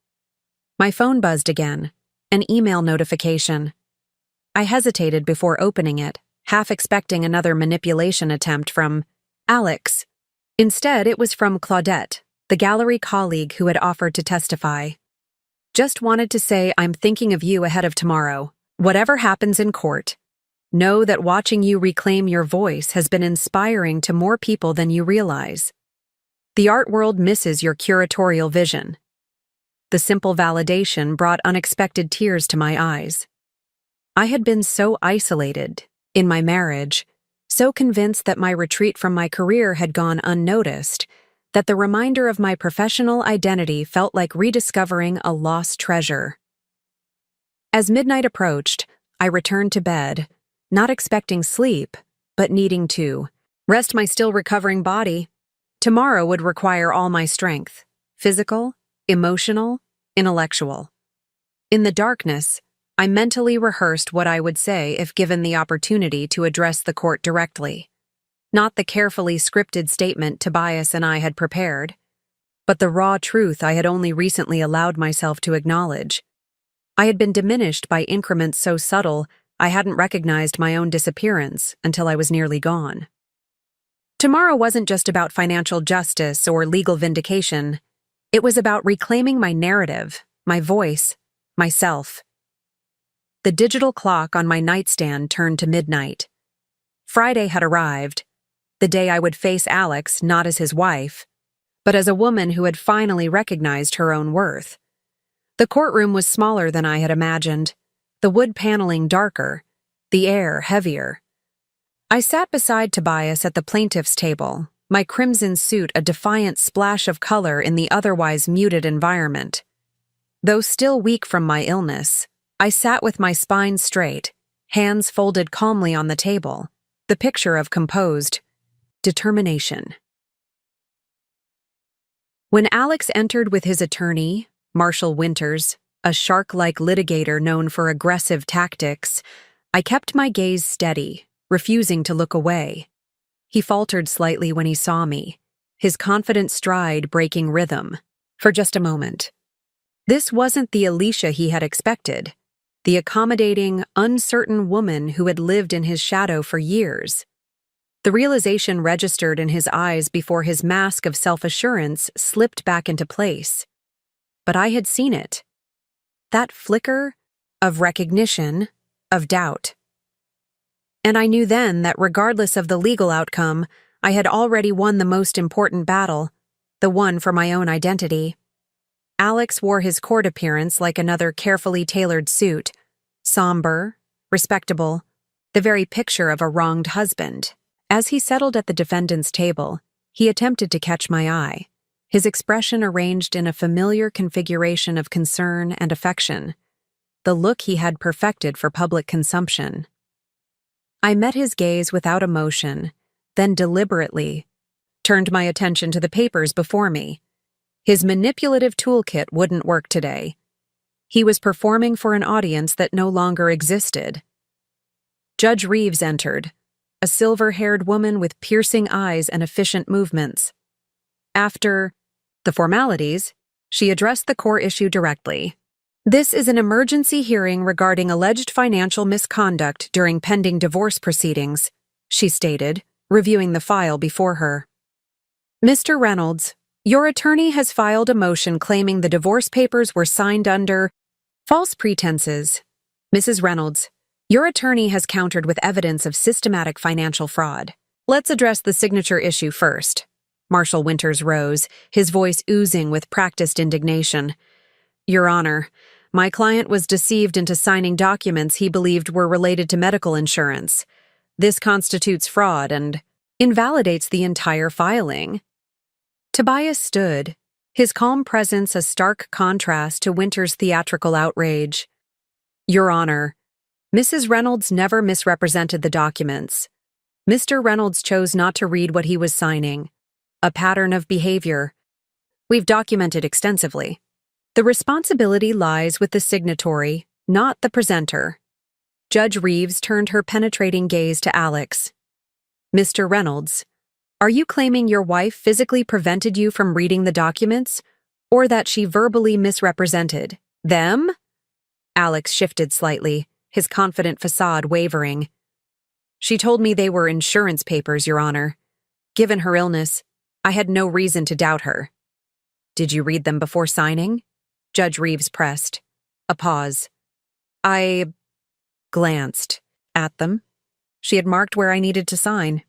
My phone buzzed again, an email notification. I hesitated before opening it, half expecting another manipulation attempt from Alex. Instead, it was from Claudette, the gallery colleague who had offered to testify. Just wanted to say I'm thinking of you ahead of tomorrow. Whatever happens in court, know that watching you reclaim your voice has been inspiring to more people than you realize. The art world misses your curatorial vision. The simple validation brought unexpected tears to my eyes. I had been so isolated in my marriage, so convinced that my retreat from my career had gone unnoticed, that the reminder of my professional identity felt like rediscovering a lost treasure. As midnight approached, I returned to bed, not expecting sleep, but needing to rest my still recovering body. Tomorrow would require all my strength, physical, emotional, intellectual. In the darkness, I mentally rehearsed what I would say if given the opportunity to address the court directly. Not the carefully scripted statement Tobias and I had prepared, but the raw truth I had only recently allowed myself to acknowledge. I had been diminished by increments so subtle I hadn't recognized my own disappearance until I was nearly gone. Tomorrow wasn't just about financial justice or legal vindication. It was about reclaiming my narrative, my voice, myself. The digital clock on my nightstand turned to midnight. Friday had arrived, the day I would face Alex not as his wife, but as a woman who had finally recognized her own worth. The courtroom was smaller than I had imagined, the wood paneling darker, the air heavier. I sat beside Tobias at the plaintiff's table, my crimson suit a defiant splash of color in the otherwise muted environment. Though still weak from my illness, I sat with my spine straight, hands folded calmly on the table, the picture of composed determination. When Alex entered with his attorney, Marshall Winters, a shark-like litigator known for aggressive tactics, I kept my gaze steady, refusing to look away. He faltered slightly when he saw me, his confident stride breaking rhythm. For just a moment. This wasn't the Alicia he had expected, the accommodating, uncertain woman who had lived in his shadow for years. The realization registered in his eyes before his mask of self-assurance slipped back into place. But I had seen it. That flicker of recognition, of doubt. And I knew then that regardless of the legal outcome, I had already won the most important battle, the one for my own identity. Alex wore his court appearance like another carefully tailored suit, somber, respectable, the very picture of a wronged husband. As he settled at the defendant's table, he attempted to catch my eye, his expression arranged in a familiar configuration of concern and affection, the look he had perfected for public consumption. I met his gaze without emotion, then deliberately turned my attention to the papers before me. His manipulative toolkit wouldn't work today. He was performing for an audience that no longer existed. Judge Reeves entered, a silver-haired woman with piercing eyes and efficient movements. After the formalities, she addressed the core issue directly. This is an emergency hearing regarding alleged financial misconduct during pending divorce proceedings, she stated, reviewing the file before her. Mr. Reynolds, your attorney has filed a motion claiming the divorce papers were signed under false pretenses. Mrs. Reynolds, your attorney has countered with evidence of systematic financial fraud. Let's address the signature issue first. Marshal Winters rose, his voice oozing with practiced indignation. Your Honor, my client was deceived into signing documents he believed were related to medical insurance. This constitutes fraud and invalidates the entire filing. Tobias stood, his calm presence a stark contrast to Winters' theatrical outrage. Your Honor, Mrs. Reynolds never misrepresented the documents. Mr. Reynolds chose not to read what he was signing. A pattern of behavior. We've documented extensively. The responsibility lies with the signatory, not the presenter. Judge Reeves turned her penetrating gaze to Alex. Mr. Reynolds, are you claiming your wife physically prevented you from reading the documents, or that she verbally misrepresented them? Alex shifted slightly, his confident facade wavering. She told me they were insurance papers, Your Honor. Given her illness, I had no reason to doubt her. Did you read them before signing? Judge Reeves pressed. A pause. I glanced at them. She had marked where I needed to sign.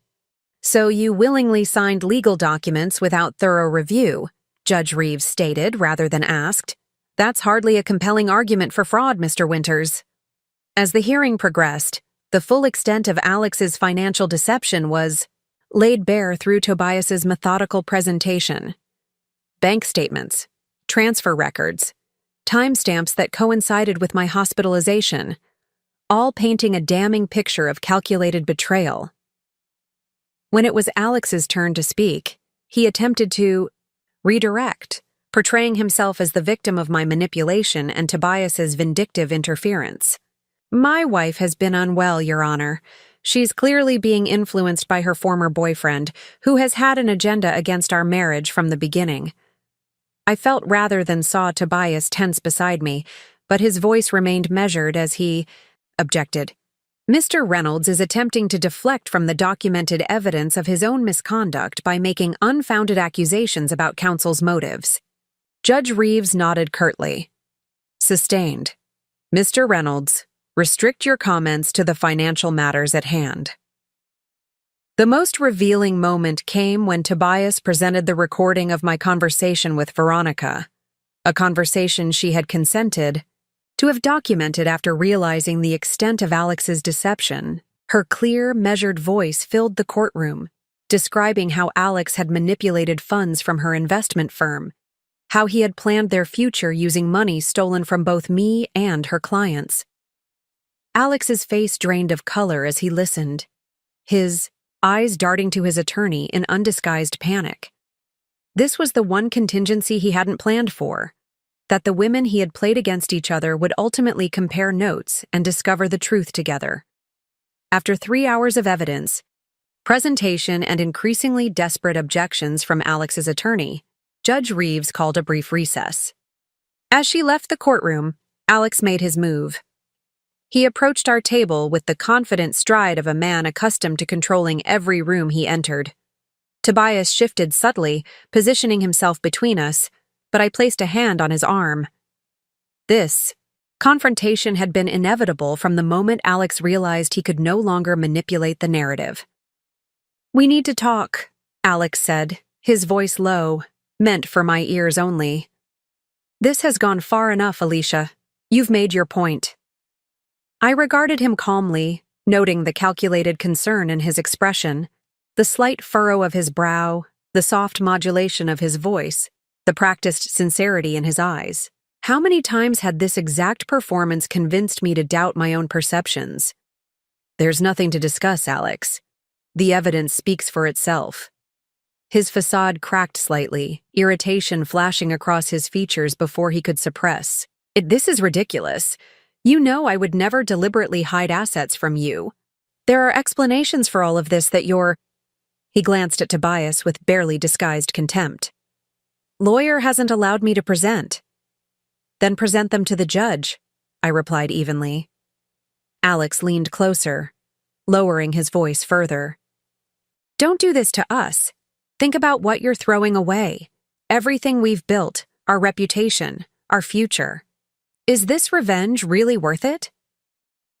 So you willingly signed legal documents without thorough review, Judge Reeves stated rather than asked. That's hardly a compelling argument for fraud, Mr. Winters. As the hearing progressed, the full extent of Alex's financial deception was laid bare through Tobias's methodical presentation. Bank statements, transfer records, timestamps that coincided with my hospitalization, all painting a damning picture of calculated betrayal. When it was Alex's turn to speak, he attempted to redirect, portraying himself as the victim of my manipulation and Tobias's vindictive interference. My wife has been unwell, Your Honor. She's clearly being influenced by her former boyfriend, who has had an agenda against our marriage from the beginning. I felt rather than saw Tobias tense beside me, but his voice remained measured as he objected. Mr. Reynolds is attempting to deflect from the documented evidence of his own misconduct by making unfounded accusations about counsel's motives. Judge Reeves nodded curtly. Sustained. Mr. Reynolds, restrict your comments to the financial matters at hand. The most revealing moment came when Tobias presented the recording of my conversation with Veronica, a conversation she had consented to have documented after realizing the extent of Alex's deception. Her clear, measured voice filled the courtroom, describing how Alex had manipulated funds from her investment firm, how he had planned their future using money stolen from both me and her clients. Alex's face drained of color as he listened, his eyes darting to his attorney in undisguised panic. This was the one contingency he hadn't planned for, that the women he had played against each other would ultimately compare notes and discover the truth together. After 3 hours of evidence, presentation, and increasingly desperate objections from Alex's attorney, Judge Reeves called a brief recess. As she left the courtroom, Alex made his move. He approached our table with the confident stride of a man accustomed to controlling every room he entered. Tobias shifted subtly, positioning himself between us, but I placed a hand on his arm. This confrontation had been inevitable from the moment Alex realized he could no longer manipulate the narrative. We need to talk, Alex said, his voice low, meant for my ears only. This has gone far enough, Alicia. You've made your point. I regarded him calmly, noting the calculated concern in his expression, the slight furrow of his brow, the soft modulation of his voice, the practiced sincerity in his eyes. How many times had this exact performance convinced me to doubt my own perceptions? There's nothing to discuss, Alex. The evidence speaks for itself. His facade cracked slightly, irritation flashing across his features before he could suppress. This is ridiculous. You know I would never deliberately hide assets from you. There are explanations for all of this that you're— He glanced at Tobias with barely disguised contempt. Lawyer hasn't allowed me to present. Then present them to the judge, I replied evenly. Alex leaned closer, lowering his voice further. Don't do this to us. Think about what you're throwing away. Everything we've built, our reputation, our future. Is this revenge really worth it?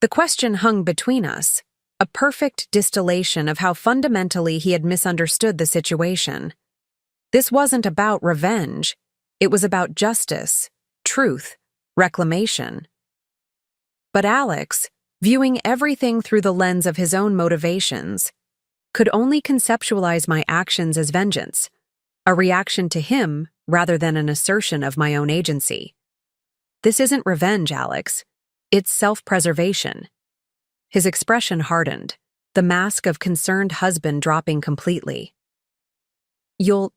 The question hung between us, a perfect distillation of how fundamentally he had misunderstood the situation. This wasn't about revenge. It was about justice, truth, reclamation. But Alex, viewing everything through the lens of his own motivations, could only conceptualize my actions as vengeance, a reaction to him rather than an assertion of my own agency. This isn't revenge, Alex. It's self-preservation. His expression hardened, the mask of concerned husband dropping completely. You'll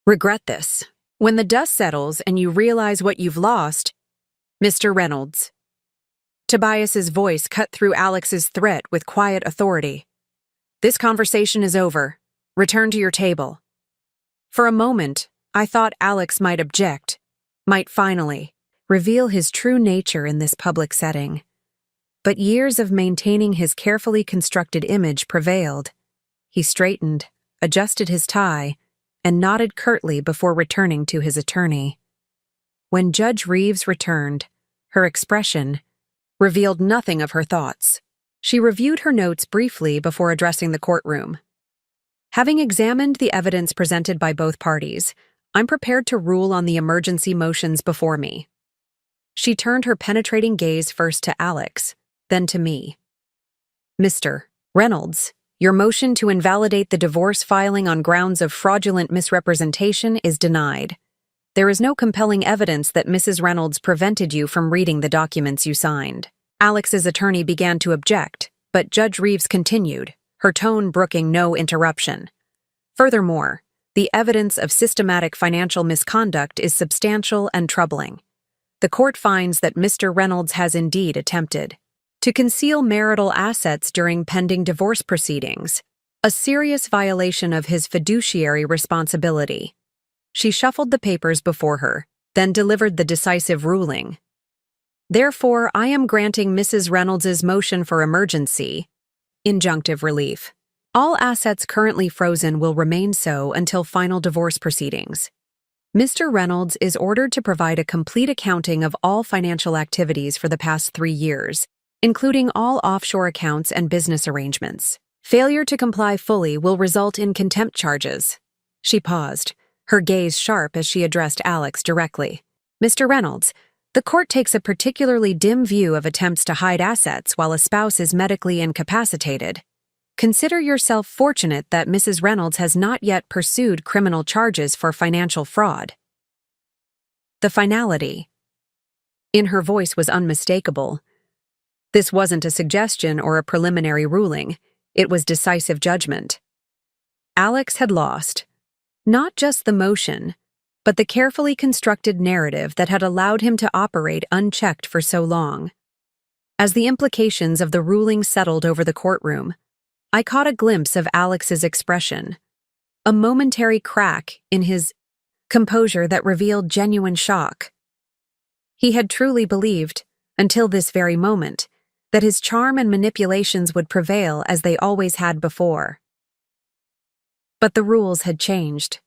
regret this. When the dust settles and you realize what you've lost, Mr. Reynolds. Tobias's voice cut through Alex's threat with quiet authority. This conversation is over. Return to your table. For a moment, I thought Alex might object, might finally reveal his true nature in this public setting. But years of maintaining his carefully constructed image prevailed. He straightened, adjusted his tie, and nodded curtly before returning to his attorney. When Judge Reeves returned, her expression revealed nothing of her thoughts. She reviewed her notes briefly before addressing the courtroom. Having examined the evidence presented by both parties, I'm prepared to rule on the emergency motions before me. She turned her penetrating gaze first to Alex, then to me. Mr. Reynolds, your motion to invalidate the divorce filing on grounds of fraudulent misrepresentation is denied. There is no compelling evidence that Mrs. Reynolds prevented you from reading the documents you signed. Alex's attorney began to object, but Judge Reeves continued, her tone brooking no interruption. Furthermore, the evidence of systematic financial misconduct is substantial and troubling. The court finds that Mr. Reynolds has indeed attempted to conceal marital assets during pending divorce proceedings, a serious violation of his fiduciary responsibility. She shuffled the papers before her, then delivered the decisive ruling. Therefore, I am granting Mrs. Reynolds's motion for emergency, injunctive relief. All assets currently frozen will remain so until final divorce proceedings. Mr. Reynolds is ordered to provide a complete accounting of all financial activities for the past 3 years, including all offshore accounts and business arrangements. Failure to comply fully will result in contempt charges. She paused, her gaze sharp as she addressed Alex directly. Mr. Reynolds, the court takes a particularly dim view of attempts to hide assets while a spouse is medically incapacitated. Consider yourself fortunate that Mrs. Reynolds has not yet pursued criminal charges for financial fraud. The finality in her voice was unmistakable. This wasn't a suggestion or a preliminary ruling. It was decisive judgment. Alex had lost, not just the motion, but the carefully constructed narrative that had allowed him to operate unchecked for so long. As the implications of the ruling settled over the courtroom, I caught a glimpse of Alex's expression, a momentary crack in his composure that revealed genuine shock. He had truly believed, until this very moment, that his charm and manipulations would prevail as they always had before. But the rules had changed.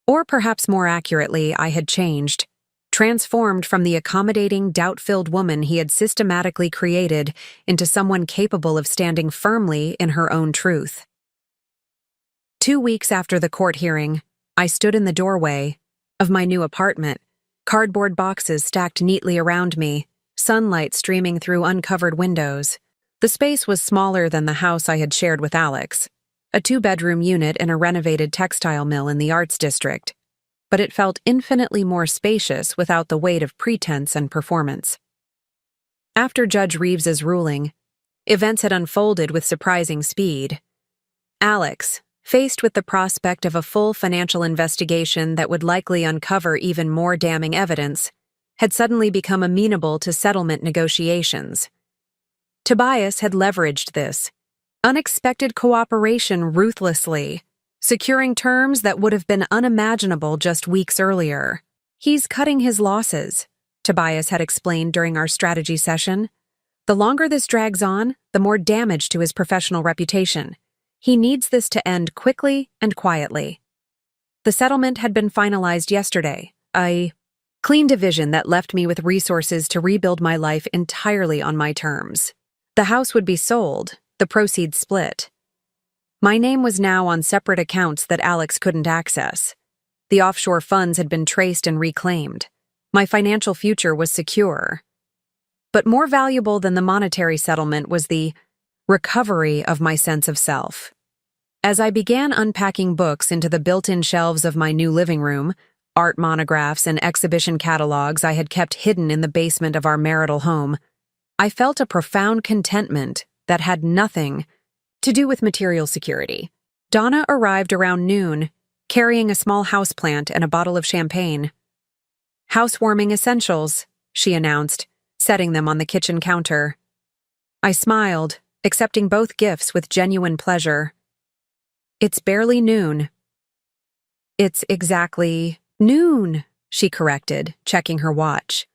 Or perhaps more accurately, I had changed, transformed from the accommodating, doubt-filled woman he had systematically created into someone capable of standing firmly in her own truth. 2 weeks after the court hearing, I stood in the doorway of my new apartment, cardboard boxes stacked neatly around me, sunlight streaming through uncovered windows. The space was smaller than the house I had shared with Alex, a 2-bedroom unit in a renovated textile mill in the Arts District, but it felt infinitely more spacious without the weight of pretense and performance. After Judge Reeves's ruling, Events had unfolded with surprising speed. Alex, faced with the prospect of a full financial investigation that would likely uncover even more damning evidence, had suddenly become amenable to settlement negotiations. Tobias had leveraged this unexpected cooperation ruthlessly, securing terms that would have been unimaginable just weeks earlier. "He's cutting his losses," Tobias had explained during our strategy session. "The longer this drags on, the more damage to his professional reputation. He needs this to end quickly and quietly." The settlement had been finalized yesterday, a clean division that left me with resources to rebuild my life entirely on my terms. The house would be sold, the proceeds split. My name was now on separate accounts that Alex couldn't access. The offshore funds had been traced and reclaimed. My financial future was secure. But more valuable than the monetary settlement was the recovery of my sense of self. As I began unpacking books into the built-in shelves of my new living room, art monographs and exhibition catalogs I had kept hidden in the basement of our marital home, I felt a profound contentment that had nothing to do with material security. Donna arrived around noon, carrying a small houseplant and a bottle of champagne. "Housewarming essentials," she announced, setting them on the kitchen counter. I smiled, accepting both gifts with genuine pleasure. "It's barely noon." "It's exactly noon," she corrected, checking her watch.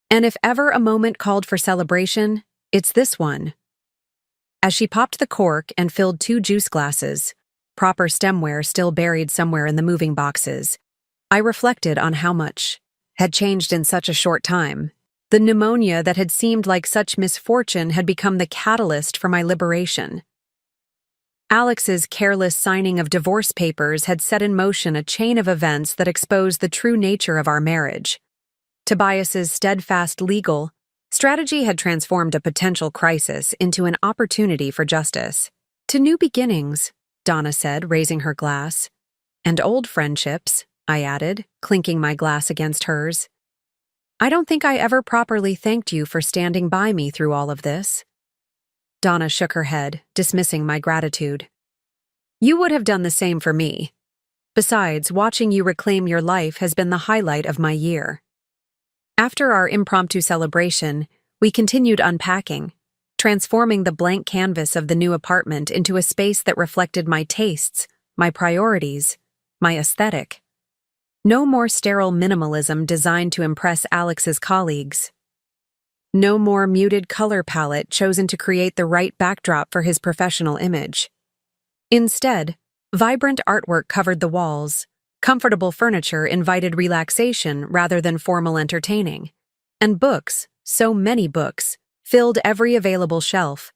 "And if ever a moment called for celebration, it's this one." As she popped the cork and filled 2 juice glasses, proper stemware still buried somewhere in the moving boxes, I reflected on how much had changed in such a short time. The pneumonia that had seemed like such misfortune had become the catalyst for my liberation. Alex's careless signing of divorce papers had set in motion a chain of events that exposed the true nature of our marriage. Tobias's steadfast legal strategy had transformed a potential crisis into an opportunity for justice. "To new beginnings," Donna said, raising her glass. "And old friendships," I added, clinking my glass against hers. "I don't think I ever properly thanked you for standing by me through all of this." Donna shook her head, dismissing my gratitude. "You would have done the same for me. Besides, watching you reclaim your life has been the highlight of my year." After our impromptu celebration, we continued unpacking, transforming the blank canvas of the new apartment into a space that reflected my tastes, my priorities, my aesthetic. No more sterile minimalism designed to impress Alex's colleagues. No more muted color palette chosen to create the right backdrop for his professional image. Instead, vibrant artwork covered the walls. Comfortable furniture invited relaxation rather than formal entertaining. And books, so many books, filled every available shelf.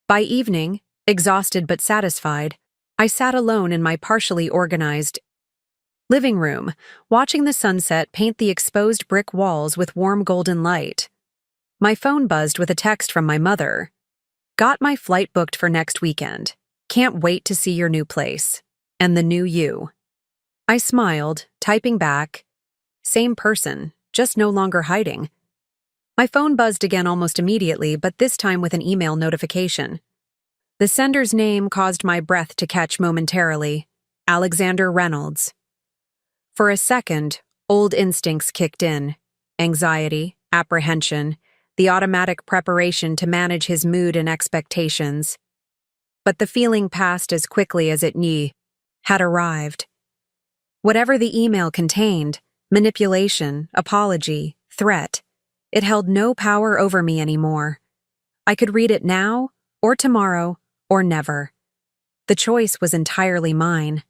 By evening, exhausted but satisfied, I sat alone in my partially organized living room, watching the sunset paint the exposed brick walls with warm golden light. My phone buzzed with a text from my mother. "Got my flight booked for next weekend. Can't wait to see your new place. And the new you." I smiled, typing back, "Same person, just no longer hiding." My phone buzzed again almost immediately, but this time with an email notification. The sender's name caused my breath to catch momentarily. Alexander Reynolds. For a second, old instincts kicked in. Anxiety, apprehension, the automatic preparation to manage his mood and expectations. But the feeling passed as quickly as it had arrived. Whatever the email contained, manipulation, apology, threat, it held no power over me anymore. I could read it now, or tomorrow, or never. The choice was entirely mine.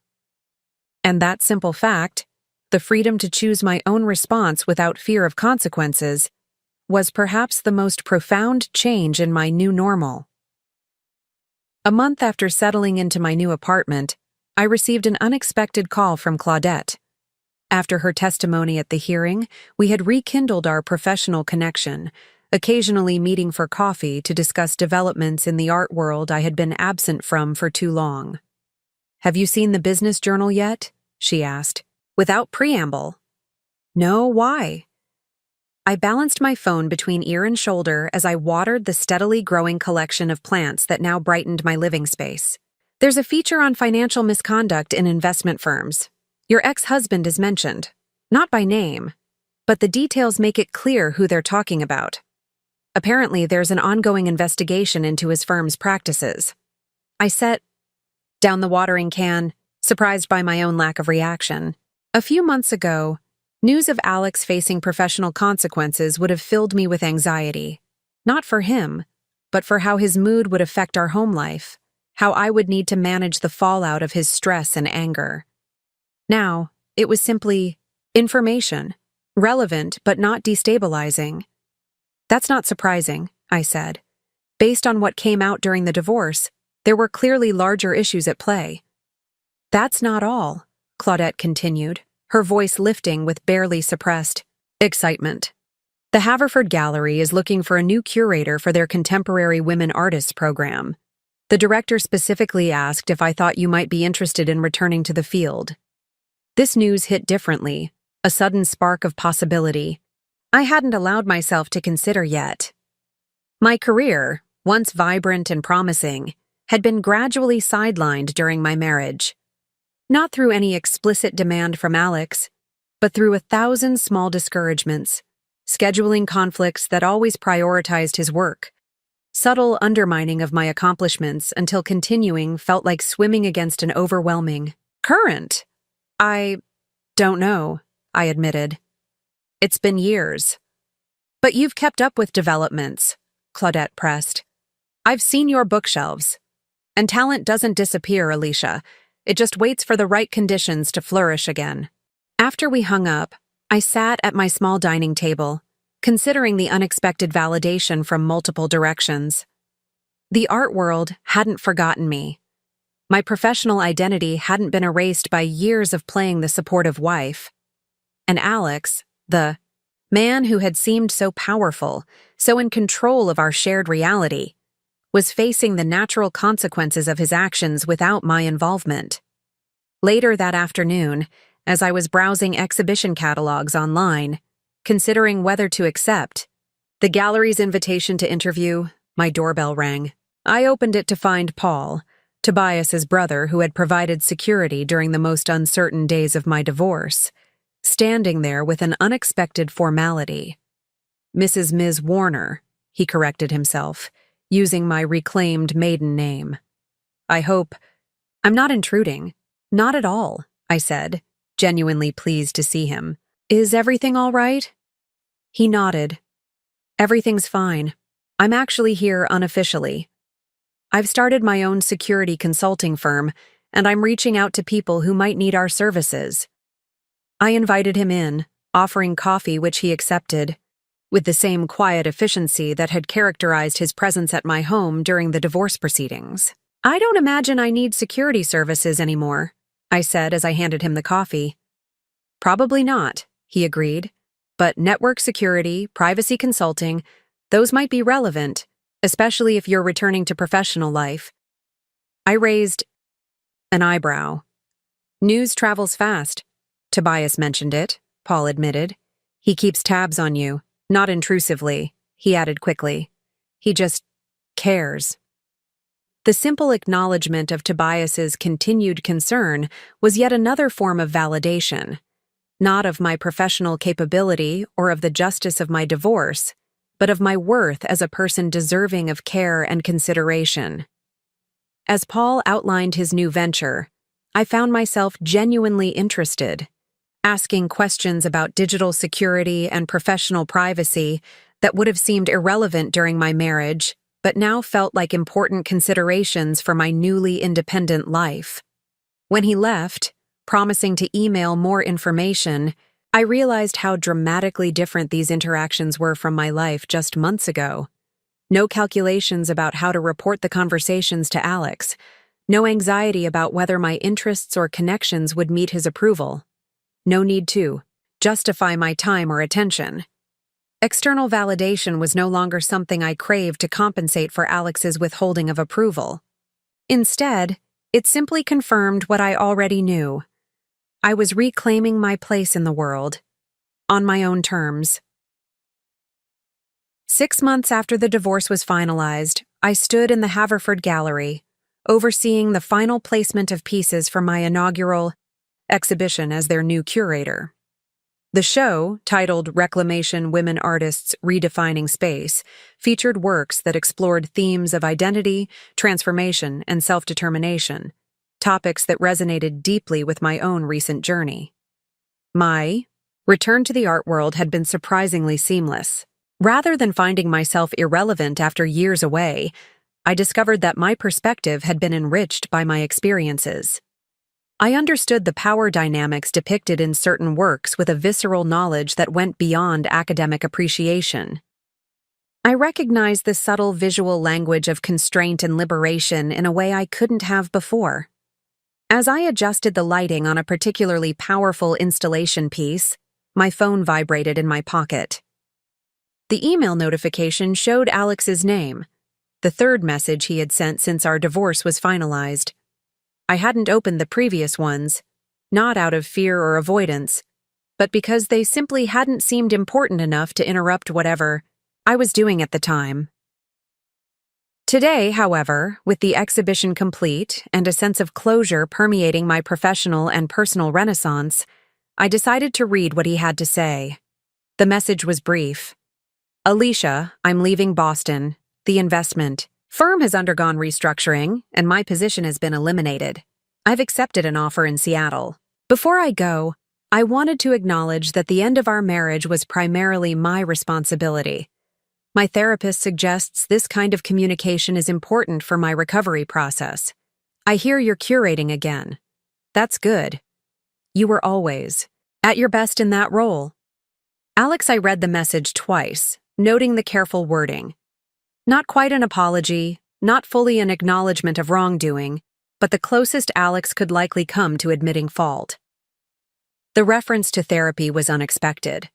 And that simple fact, the freedom to choose my own response without fear of consequences, was perhaps the most profound change in my new normal. A month after settling into my new apartment, I received an unexpected call from Claudette. After her testimony at the hearing, we had rekindled our professional connection, occasionally meeting for coffee to discuss developments in the art world I had been absent from for too long. "Have you seen the business journal yet?" she asked, without preamble. "No, why?" I balanced my phone between ear and shoulder as I watered the steadily growing collection of plants that now brightened my living space. There's a feature on financial misconduct in investment firms. Your ex-husband is mentioned, not by name, but the details make it clear who they're talking about. Apparently, there's an ongoing investigation into his firm's practices. I set down the watering can, surprised by my own lack of reaction. A few months ago, news of Alex facing professional consequences would have filled me with anxiety. Not for him, but for how his mood would affect our home life, how I would need to manage the fallout of his stress and anger. Now, it was simply information, relevant but not destabilizing. That's not surprising, I said. Based on what came out during the divorce, there were clearly larger issues at play. That's not all, Claudette continued, her voice lifting with barely suppressed excitement. The Haverford Gallery is looking for a new curator for their Contemporary Women Artists program. The director specifically asked if I thought you might be interested in returning to the field. This news hit differently, a sudden spark of possibility I hadn't allowed myself to consider yet. My career, once vibrant and promising, had been gradually sidelined during my marriage. Not through any explicit demand from Alex, but through 1,000 small discouragements, scheduling conflicts that always prioritized his work, subtle undermining of my accomplishments until continuing felt like swimming against an overwhelming current. I don't know, I admitted. It's been years. But you've kept up with developments, Claudette pressed. I've seen your bookshelves. And talent doesn't disappear, Alicia. It just waits for the right conditions to flourish again. After we hung up, I sat at my small dining table, considering the unexpected validation from multiple directions. The art world hadn't forgotten me. My professional identity hadn't been erased by years of playing the supportive wife. And Alex, the man who had seemed so powerful, so in control of our shared reality, was facing the natural consequences of his actions without my involvement. Later that afternoon, as I was browsing exhibition catalogs online, considering whether to accept the gallery's invitation to interview, my doorbell rang. I opened it to find Paul, Tobias's brother who had provided security during the most uncertain days of my divorce, standing there with an unexpected formality. Mrs. Ms. Warner, he corrected himself, using my reclaimed maiden name. I'm not intruding. Not at all, I said, genuinely pleased to see him. Is everything all right? He nodded. Everything's fine. I'm actually here unofficially. I've started my own security consulting firm, and I'm reaching out to people who might need our services. I invited him in, offering coffee which he accepted, with the same quiet efficiency that had characterized his presence at my home during the divorce proceedings. I don't imagine I need security services anymore, I said as I handed him the coffee. Probably not, he agreed, but network security, privacy consulting, those might be relevant, especially if you're returning to professional life. I raised an eyebrow. News travels fast. Tobias mentioned it, Paul admitted. He keeps tabs on you. Not intrusively, he added quickly. He just cares. The simple acknowledgement of Tobias's continued concern was yet another form of validation, not of my professional capability or of the justice of my divorce, but of my worth as a person deserving of care and consideration. As Paul outlined his new venture, I found myself genuinely interested, asking questions about digital security and professional privacy that would have seemed irrelevant during my marriage, but now felt like important considerations for my newly independent life. When he left, promising to email more information, I realized how dramatically different these interactions were from my life just months ago. No calculations about how to report the conversations to Alex, no anxiety about whether my interests or connections would meet his approval. No need to justify my time or attention. External validation was no longer something I craved to compensate for Alex's withholding of approval. Instead, it simply confirmed what I already knew. I was reclaiming my place in the world, on my own terms. 6 months after the divorce was finalized, I stood in the Haverford Gallery, overseeing the final placement of pieces for my inaugural exhibition as their new curator. The show, titled Reclamation Women Artists Redefining Space, featured works that explored themes of identity, transformation, and self-determination, topics that resonated deeply with my own recent journey. My return to the art world had been surprisingly seamless. Rather than finding myself irrelevant after years away, I discovered that my perspective had been enriched by my experiences. I understood the power dynamics depicted in certain works with a visceral knowledge that went beyond academic appreciation. I recognized the subtle visual language of constraint and liberation in a way I couldn't have before. As I adjusted the lighting on a particularly powerful installation piece, my phone vibrated in my pocket. The email notification showed Alex's name, the third message he had sent since our divorce was finalized. I hadn't opened the previous ones, not out of fear or avoidance, but because they simply hadn't seemed important enough to interrupt whatever I was doing at the time. Today, however, with the exhibition complete and a sense of closure permeating my professional and personal renaissance, I decided to read what he had to say. The message was brief. Alicia, I'm leaving Boston. The investment firm has undergone restructuring, and my position has been eliminated. I've accepted an offer in Seattle. Before I go, I wanted to acknowledge that the end of our marriage was primarily my responsibility. My therapist suggests this kind of communication is important for my recovery process. I hear you're curating again. That's good. You were always at your best in that role. Alex, I read the message twice, noting the careful wording. Not quite an apology, not fully an acknowledgement of wrongdoing, but the closest Alex could likely come to admitting fault. The reference to therapy was unexpected,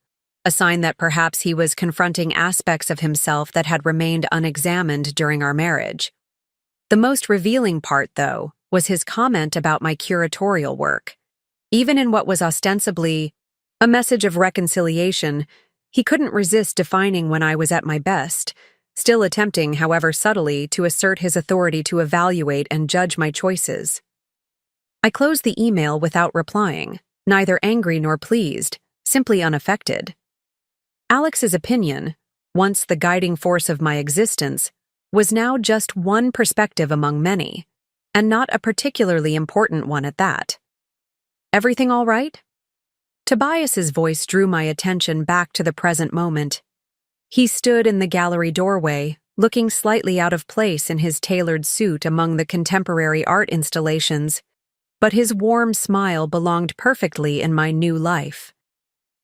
a sign that perhaps he was confronting aspects of himself that had remained unexamined during our marriage. The most revealing part, though, was his comment about my curatorial work. Even in what was ostensibly a message of reconciliation, he couldn't resist defining when I was at my best, still attempting, however subtly, to assert his authority to evaluate and judge my choices. I closed the email without replying, neither angry nor pleased, simply unaffected. Alex's opinion, once the guiding force of my existence, was now just one perspective among many, and not a particularly important one at that. Everything all right? Tobias's voice drew my attention back to the present moment. He stood in the gallery doorway, looking slightly out of place in his tailored suit among the contemporary art installations, but his warm smile belonged perfectly in my new life.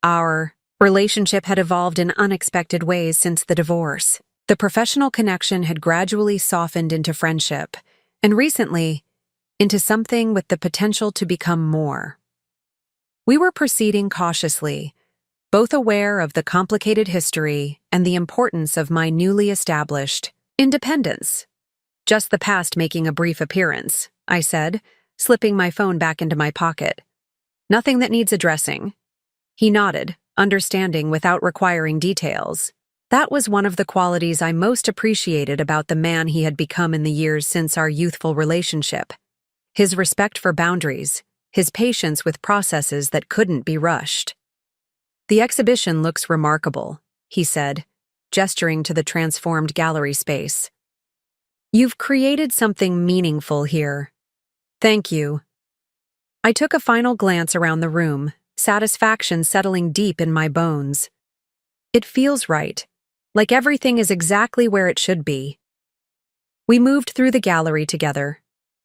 Our relationship had evolved in unexpected ways since the divorce. The professional connection had gradually softened into friendship, and recently, into something with the potential to become more. We were proceeding cautiously, both aware of the complicated history and the importance of my newly established independence. Just the past making a brief appearance, I said, slipping my phone back into my pocket. Nothing that needs addressing. He nodded, understanding without requiring details. That was one of the qualities I most appreciated about the man he had become in the years since our youthful relationship. His respect for boundaries, his patience with processes that couldn't be rushed. The exhibition looks remarkable, he said, gesturing to the transformed gallery space. You've created something meaningful here. Thank you. I took a final glance around the room, satisfaction settling deep in my bones. It feels right, like everything is exactly where it should be. We moved through the gallery together,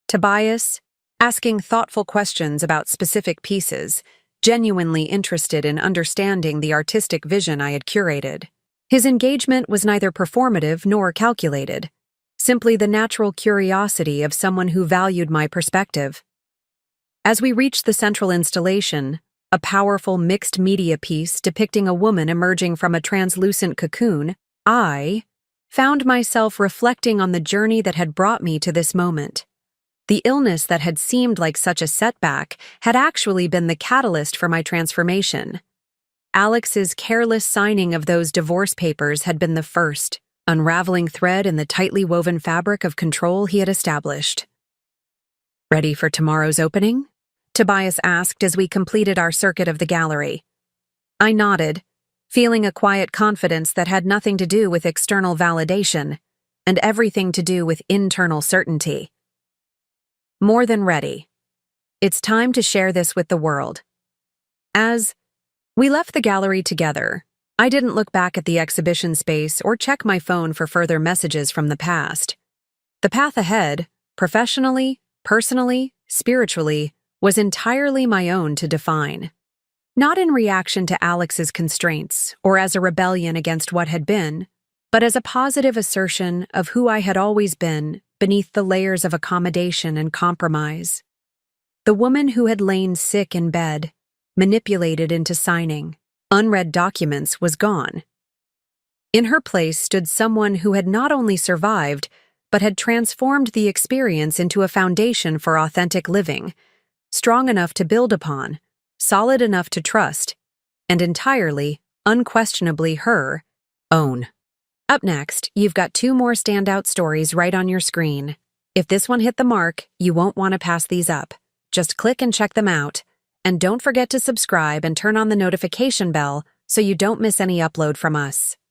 Tobias asking thoughtful questions about specific pieces, genuinely interested in understanding the artistic vision I had curated. His engagement was neither performative nor calculated, simply the natural curiosity of someone who valued my perspective. As we reached the central installation, a powerful mixed-media piece depicting a woman emerging from a translucent cocoon, I found myself reflecting on the journey that had brought me to this moment. The illness that had seemed like such a setback had actually been the catalyst for my transformation. Alex's careless signing of those divorce papers had been the first, unraveling thread in the tightly woven fabric of control he had established. "Ready for tomorrow's opening?" Tobias asked as we completed our circuit of the gallery. I nodded, feeling a quiet confidence that had nothing to do with external validation and everything to do with internal certainty. More than ready. It's time to share this with the world. As we left the gallery together, I didn't look back at the exhibition space or check my phone for further messages from the past. The path ahead, professionally, personally, spiritually, was entirely my own to define. Not in reaction to Alex's constraints or as a rebellion against what had been, but as a positive assertion of who I had always been beneath the layers of accommodation and compromise. The woman who had lain sick in bed, manipulated into signing unread documents, was gone. In her place stood someone who had not only survived, but had transformed the experience into a foundation for authentic living, strong enough to build upon, solid enough to trust, and entirely, unquestionably her own. Up next, you've got 2 more standout stories right on your screen. If this one hit the mark, you won't want to pass these up. Just click and check them out. And don't forget to subscribe and turn on the notification bell so you don't miss any upload from us.